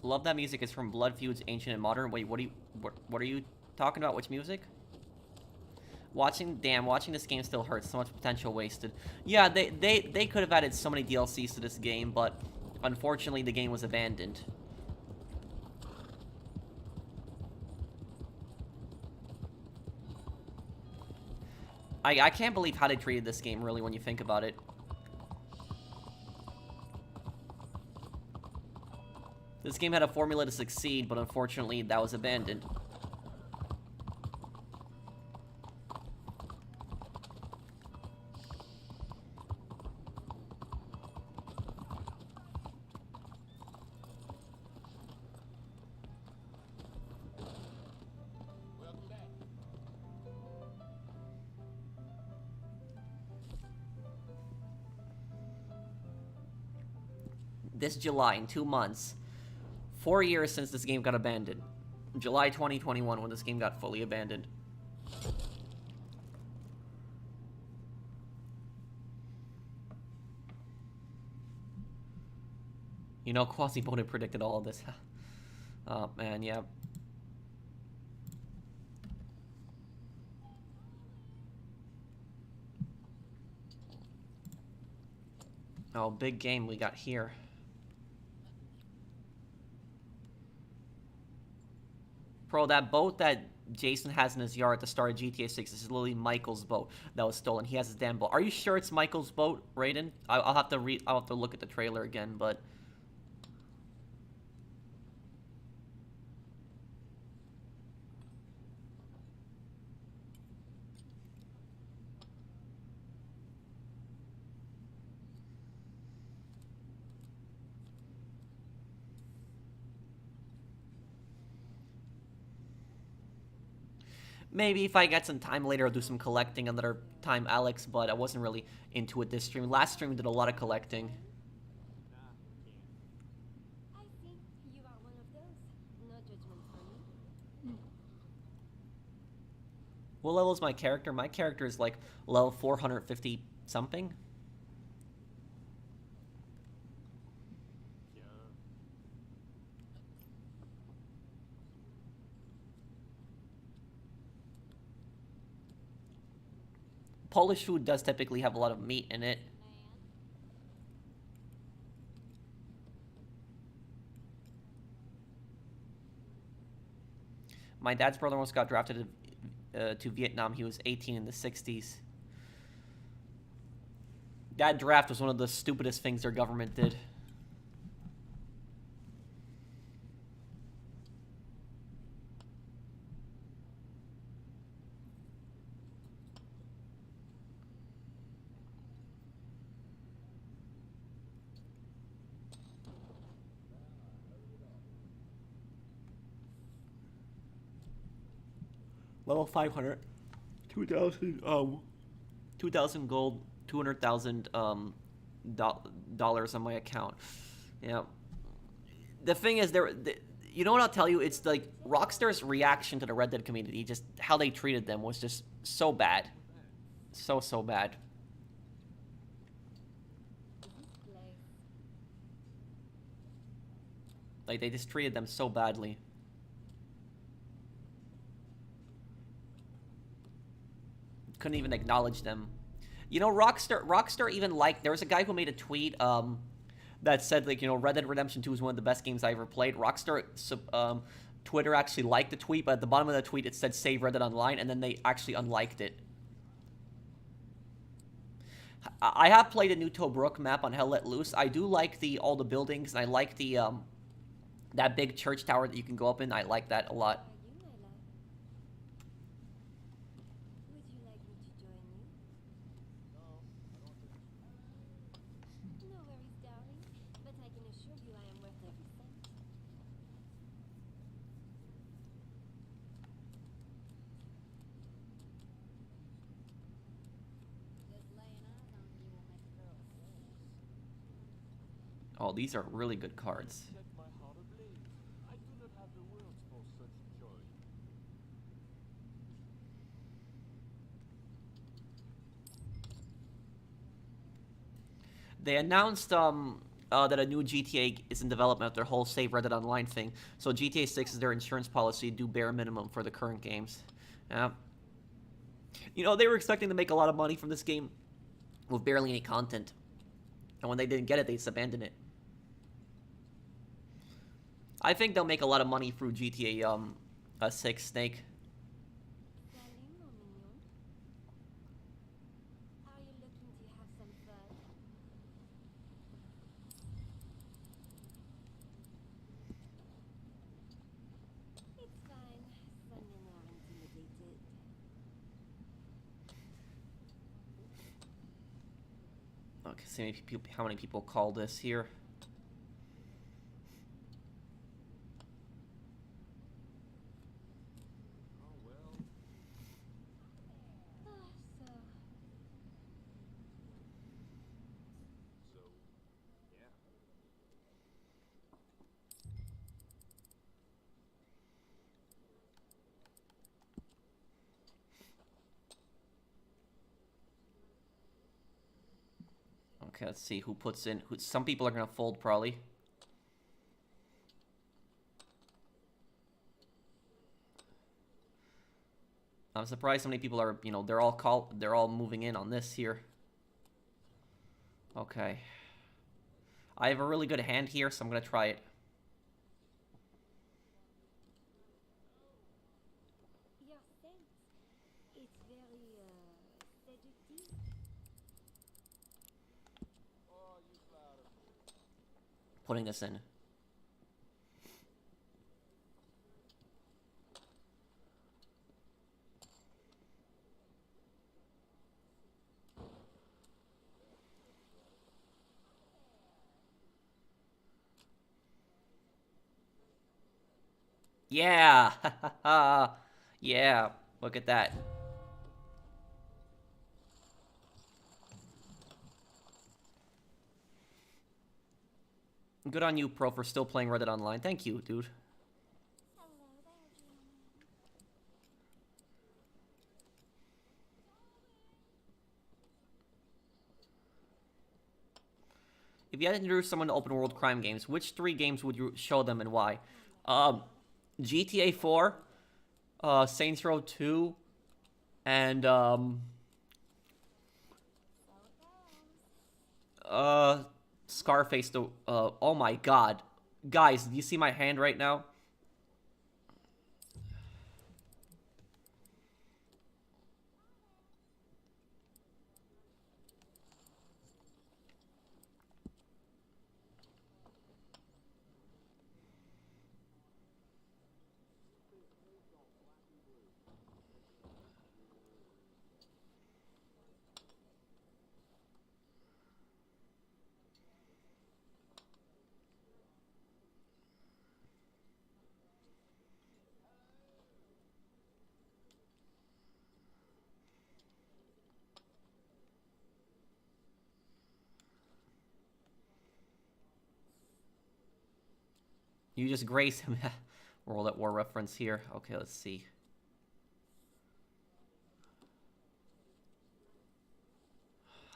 Love that music is from Blood Feuds Ancient and Modern. Wait, what are you talking about? Which music? Watching this game still hurts. So much potential wasted. Yeah, they could have added so many DLCs to this game, but unfortunately the game was abandoned. I can't believe how they treated this game, really, when you think about it. This game had a formula to succeed, but unfortunately that was abandoned. This July, in 2 months, 4 years since this game got abandoned. July 2021, when this game got fully abandoned. You know, Quasimodo predicted all of this. Oh, man, yeah. Oh, big game we got here. Bro, that boat that Jason has in his yard at the start of GTA 6 is literally Michael's boat that was stolen. He has his damn boat. Are you sure it's Michael's boat, Raiden? I'll have to look at the trailer again, but maybe if I get some time later, I'll do some collecting another time, Alex, but I wasn't really into it this stream. Last stream, we did a lot of collecting. I think you are one of those. No judgment from me. What level is my character? My character is like level 450 something. Polish food does typically have a lot of meat in it. My dad's brother almost got drafted to Vietnam. He was 18 in the 60s. That draft was one of the stupidest things their government did. Level 500. 2,000 gold, 200,000 dollars on my account. Yeah. The thing is, you know what I'll tell you? It's like Rockstar's reaction to the Red Dead community, just how they treated them was just so bad. So bad. Like, they just treated them so badly. Couldn't even acknowledge them. You know, Rockstar even liked, there was a guy who made a tweet that said, like, you know, Red Dead Redemption 2 is one of the best games I ever played. Rockstar Twitter actually liked the tweet, but at the bottom of the tweet it said save Red Dead Online, and then they actually unliked it. I have played a new Tobruk map on Hell Let Loose. I do like all the buildings, and I like the that big church tower that you can go up in. I like that a lot. Oh, these are really good cards. They announced that a new GTA is in development, their whole Save Red Dead Online thing. So GTA 6 is their insurance policy, do bare minimum for the current games. Yeah. You know, they were expecting to make a lot of money from this game with barely any content. And when they didn't get it, they just abandoned it. I think they'll make a lot of money through GTA 6, Snake. Okay, see how many people call this here. Okay, let's see who puts in. Some people are gonna fold probably. I'm surprised so many people are. You know, they're all moving in on this here. Okay. I have a really good hand here, so I'm gonna try it. Putting this in. Yeah. Yeah. Look at that. Good on you, Pro, for still playing Red Dead Online. Thank you, dude. If you had to introduce someone to open world crime games, which 3 games would you show them and why? GTA 4, Saints Row 2, and Scarface, the, oh my god. Guys, do you see my hand right now? You just grace him. World at War reference here. Okay, let's see.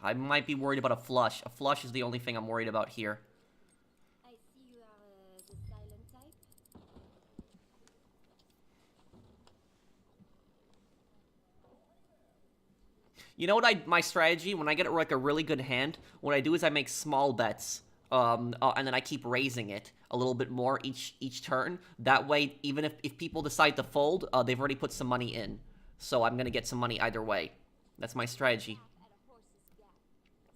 I might be worried about a flush. A flush is the only thing I'm worried about here. I see you are the silent type. You know what my strategy, when I get like a really good hand, what I do is I make small bets. And then I keep raising it a little bit more each turn. That way, even if people decide to fold, they've already put some money in. So I'm gonna get some money either way. That's my strategy. At a horse's gap.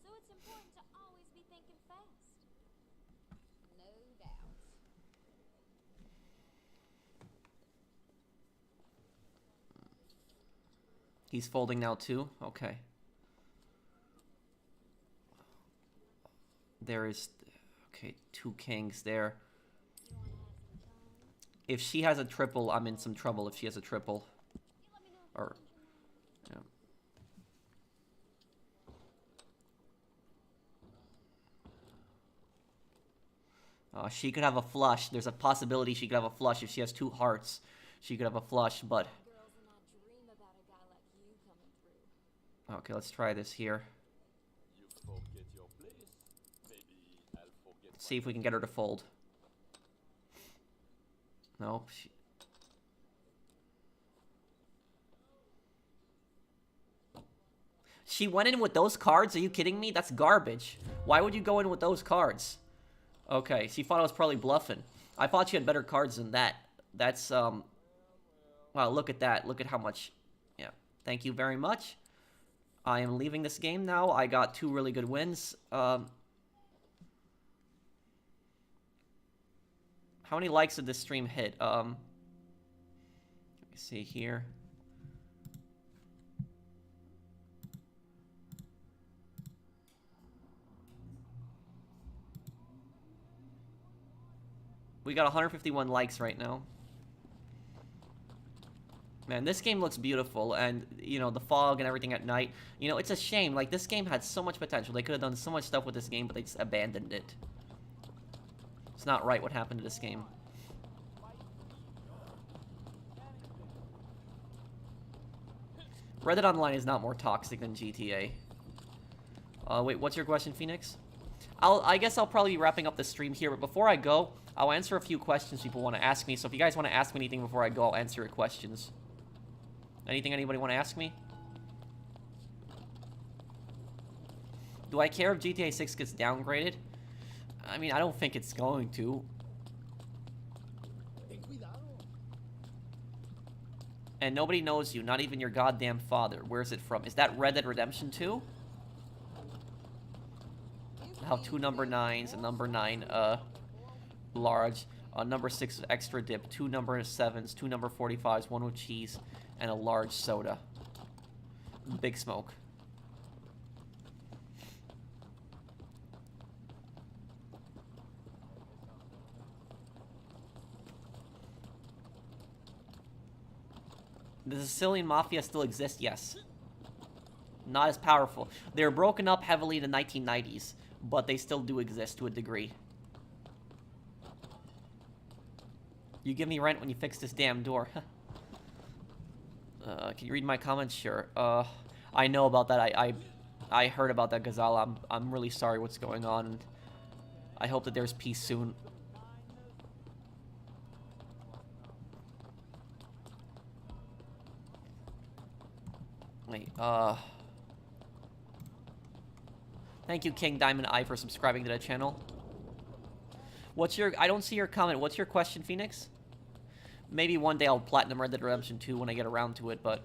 So it's important to always be thinking fast. No doubt. He's folding now too? Okay. There is... Okay, 2 kings there. If she has a triple, I'm in some trouble if she has a triple. Or... Yeah. She could have a flush. There's a possibility she could have a flush if she has 2 hearts. She could have a flush, but... Girls and I dream about a guy like you coming through. Okay, let's try this here. See if we can get her to fold. No. She went in with those cards? Are you kidding me? That's garbage. Why would you go in with those cards? Okay, she thought I was probably bluffing. I thought she had better cards than that. That's, wow, look at that. Look at how much... Yeah, thank you very much. I am leaving this game now. I got 2 really good wins. How many likes did this stream hit? Let me see here. We got 151 likes right now. Man, this game looks beautiful, and, you know, the fog and everything at night. You know, it's a shame. Like, this game had so much potential. They could have done so much stuff with this game, but they just abandoned it. It's not right what happened to this game. Reddit Online is not more toxic than GTA. Wait, what's your question, Phoenix? I guess I'll probably be wrapping up the stream here, but before I go, I'll answer a few questions people want to ask me. So if you guys want to ask me anything before I go, I'll answer your questions. Anything anybody want to ask me? Do I care if GTA 6 gets downgraded? I mean, I don't think it's going to. And nobody knows you, not even your goddamn father. Where's it from? Is that Red Dead Redemption 2? I have 2 number 9s, a number 9, large, number 6 extra dip, 2 number 7s, 2 number 45s, 1 with cheese, and a large soda. Big Smoke. The Sicilian Mafia still exists? Yes. Not as powerful. They were broken up heavily in the 1990s, but they still do exist to a degree. You give me rent when you fix this damn door. Can you read my comments? Sure. I know about that. I heard about that, Gazala. I'm really sorry what's going on. And I hope that there's peace soon. Wait, Thank you, King Diamond Eye, for subscribing to the channel. What's your... I don't see your comment. What's your question, Phoenix? Maybe one day I'll platinum Red Dead Redemption 2 when I get around to it, but...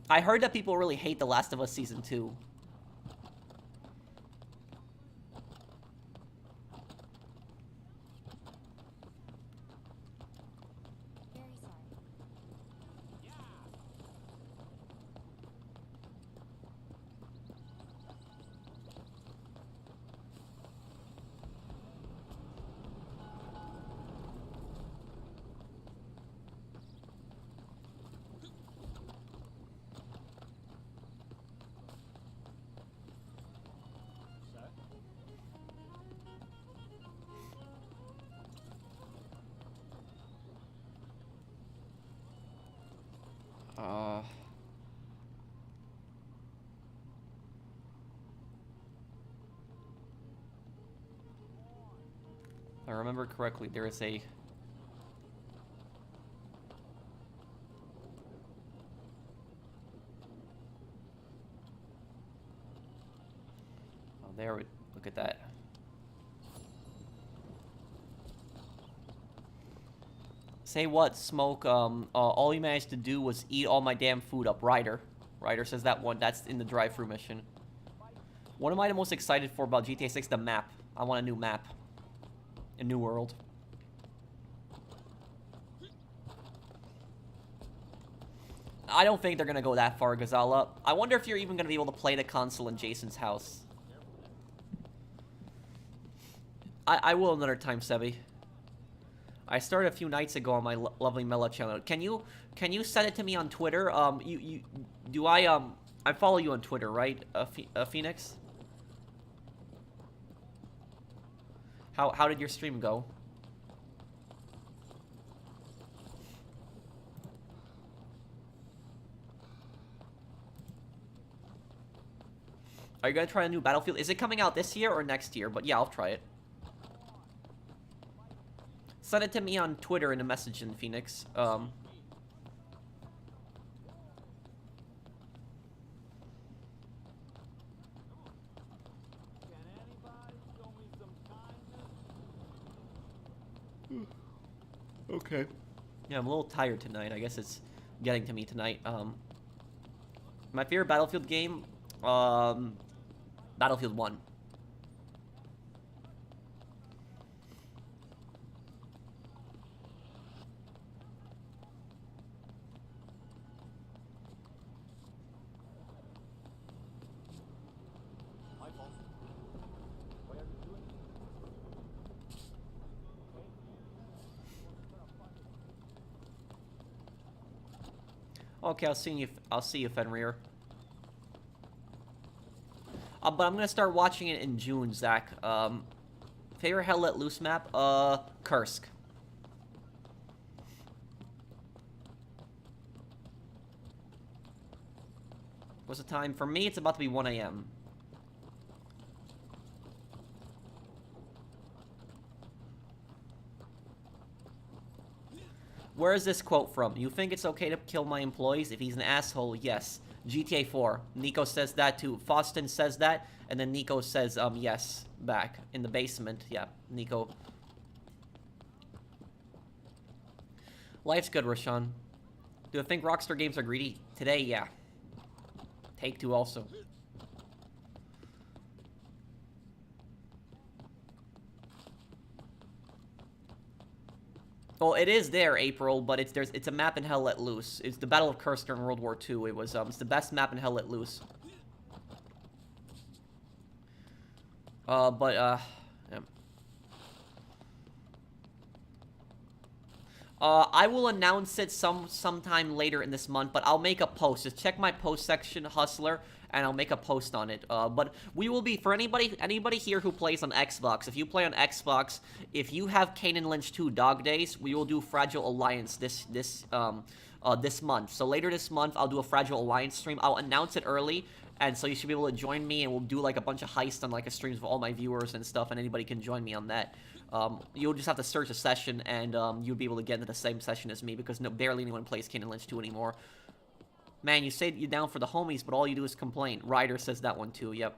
I heard that people really hate The Last of Us Season 2. Very sorry. If I remember correctly, there is a... Oh, there we... Look at that. Say what, Smoke? All you managed to do was eat all my damn food up. Ryder. Ryder says that one. That's in the drive-thru mission. What am I the most excited for about GTA 6? The map. I want a new map. A new world. I don't think they're gonna go that far, Gazala. I wonder if you're even gonna be able to play the console in Jason's house. I will another time, Sebi. I started a few nights ago on my lovely Mela channel. Can you send it to me on Twitter? I follow you on Twitter, right? Phoenix? How did your stream go? Are you gonna try a new Battlefield? Is it coming out this year or next year? But yeah, I'll try it. Send it to me on Twitter in a message in Phoenix. Okay. Yeah, I'm a little tired tonight. I guess it's getting to me tonight. My favorite Battlefield game, Battlefield 1. Okay, I'll see you, Fenrir. But I'm gonna start watching it in June, Zach. Favorite Hell Let Loose map? Kursk. What's the time? For me, it's about to be 1 a.m. Where is this quote from? You think it's okay to kill my employees? If he's an asshole, yes. GTA 4. Nico says that too. Faustin says that, and then Nico says, yes, back. In the basement, yeah, Nico. Life's good, Rashawn. Do I think Rockstar games are greedy? Today, yeah. Take-Two also. Well, it is there, April, but it's a map in Hell Let Loose. It's the Battle of Kursk during World War II. It was it's the best map in Hell Let Loose. Yeah. I will announce it sometime later in this month, but I'll make a post. Just check my post section, Hustler, and I'll make a post on it. But we will be, for anybody here who plays on Xbox, if you play on Xbox, if you have Kane and Lynch 2 Dog Days, we will do Fragile Alliance this month. So later this month, I'll do a Fragile Alliance stream. I'll announce it early, And so you should be able to join me, and we'll do like a bunch of heists on like a streams of all my viewers and stuff, and anybody can join me on that. You'll just have to search a session, and you'll be able to get into the same session as me, because barely anyone plays Kane and Lynch 2 anymore. Man, you say you're down for the homies, but all you do is complain. Ryder says that one too, yep.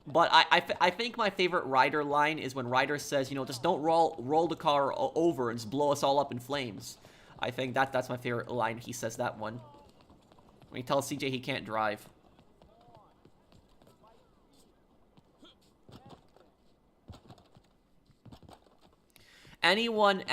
But I think my favorite Ryder line is when Ryder says, you know, just don't roll the car over and just blow us all up in flames. I think that's my favorite line. He says that one. When he tells CJ he can't drive. Anyone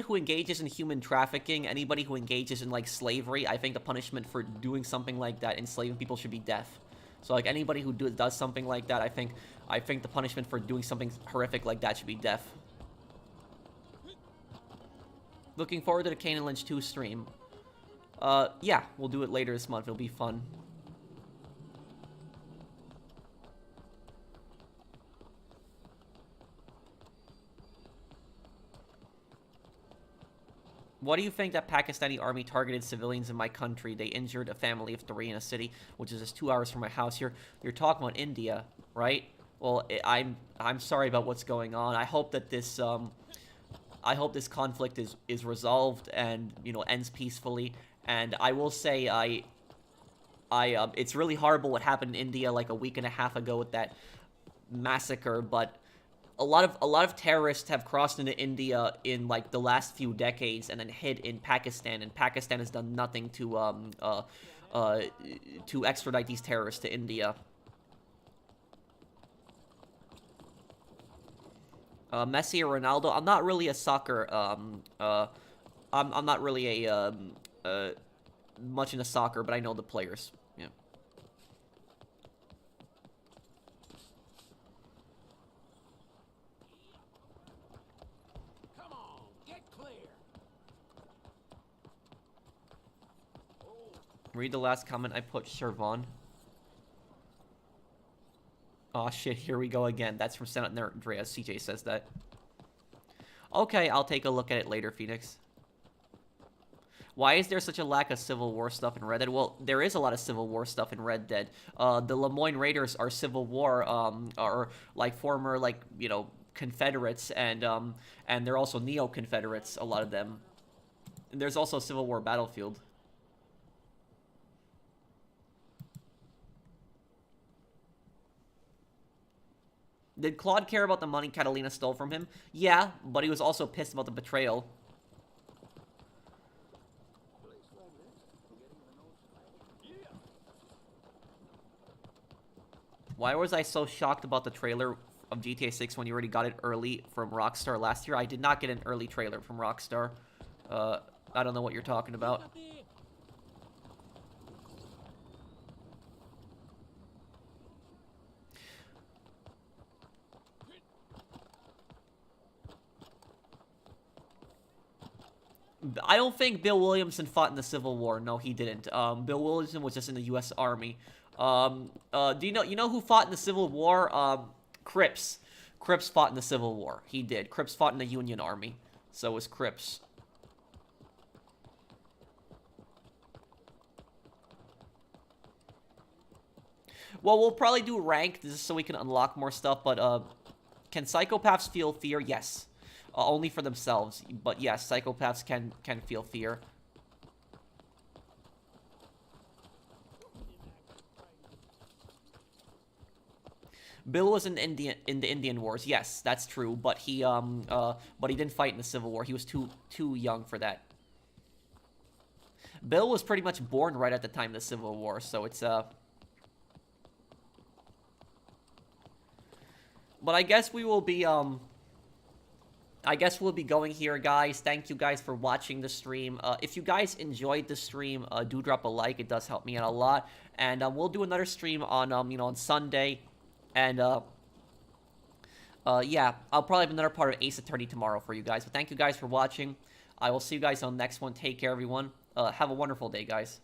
who engages in human trafficking, anybody who engages in like slavery, I think the punishment for doing something like that, enslaving people, should be death. So like anybody who does something like that, I think the punishment for doing something horrific like that should be death. Looking forward to the Kane and Lynch 2 stream. Yeah, we'll do it later this month. It'll be fun. What do you think that Pakistani army targeted civilians in my country? They injured a family of 3 in a city, which is just 2 hours from my house. You're talking about India, right? Well, I'm sorry about what's going on. I hope that this conflict is resolved and, you know, ends peacefully. And I will say it's really horrible what happened in India like a week and a half ago with that massacre, but a lot of terrorists have crossed into India in like the last few decades and then hid in Pakistan, and Pakistan has done nothing to extradite these terrorists to India. Messi or Ronaldo? I'm not really a soccer. I'm not really a much into soccer, but I know the players. Yeah. Come on, get clear. Read the last comment I put, Shervon. Aw, shit, here we go again. That's from Senator Andreas. CJ says that. Okay, I'll take a look at it later, Phoenix. Why is there such a lack of Civil War stuff in Red Dead? Well, there is a lot of Civil War stuff in Red Dead. The Lemoyne Raiders are Civil War, are like former, like, you know, Confederates, and they're also Neo-Confederates, a lot of them. And there's also Civil War Battlefield. Did Claude care about the money Catalina stole from him? Yeah, but he was also pissed about the betrayal. Why was I so shocked about the trailer of GTA 6 when you already got it early from Rockstar last year? I did not get an early trailer from Rockstar. I don't know what you're talking about. I don't think Bill Williamson fought in the Civil War. No, he didn't. Bill Williamson was just in the U.S. Army. Do you know who fought in the Civil War? Cripps. Cripps fought in the Civil War. He did. Cripps fought in the Union Army. So was Cripps. Well, we'll probably do ranked just so we can unlock more stuff, but can psychopaths feel fear? Yes. Only for themselves, but yes, psychopaths can feel fear. Bill was in the Indian Wars. Yes, that's true, but he didn't fight in the Civil War. He was too young for that. Bill was pretty much born right at the time of the Civil War, so it's But I guess we will be I guess we'll be going here, guys. Thank you guys for watching the stream. If you guys enjoyed the stream, do drop a like. It does help me out a lot. And we'll do another stream on on Sunday. And yeah, I'll probably have another part of Ace Attorney tomorrow for you guys. But thank you guys for watching. I will see you guys on the next one. Take care, everyone. Have a wonderful day, guys.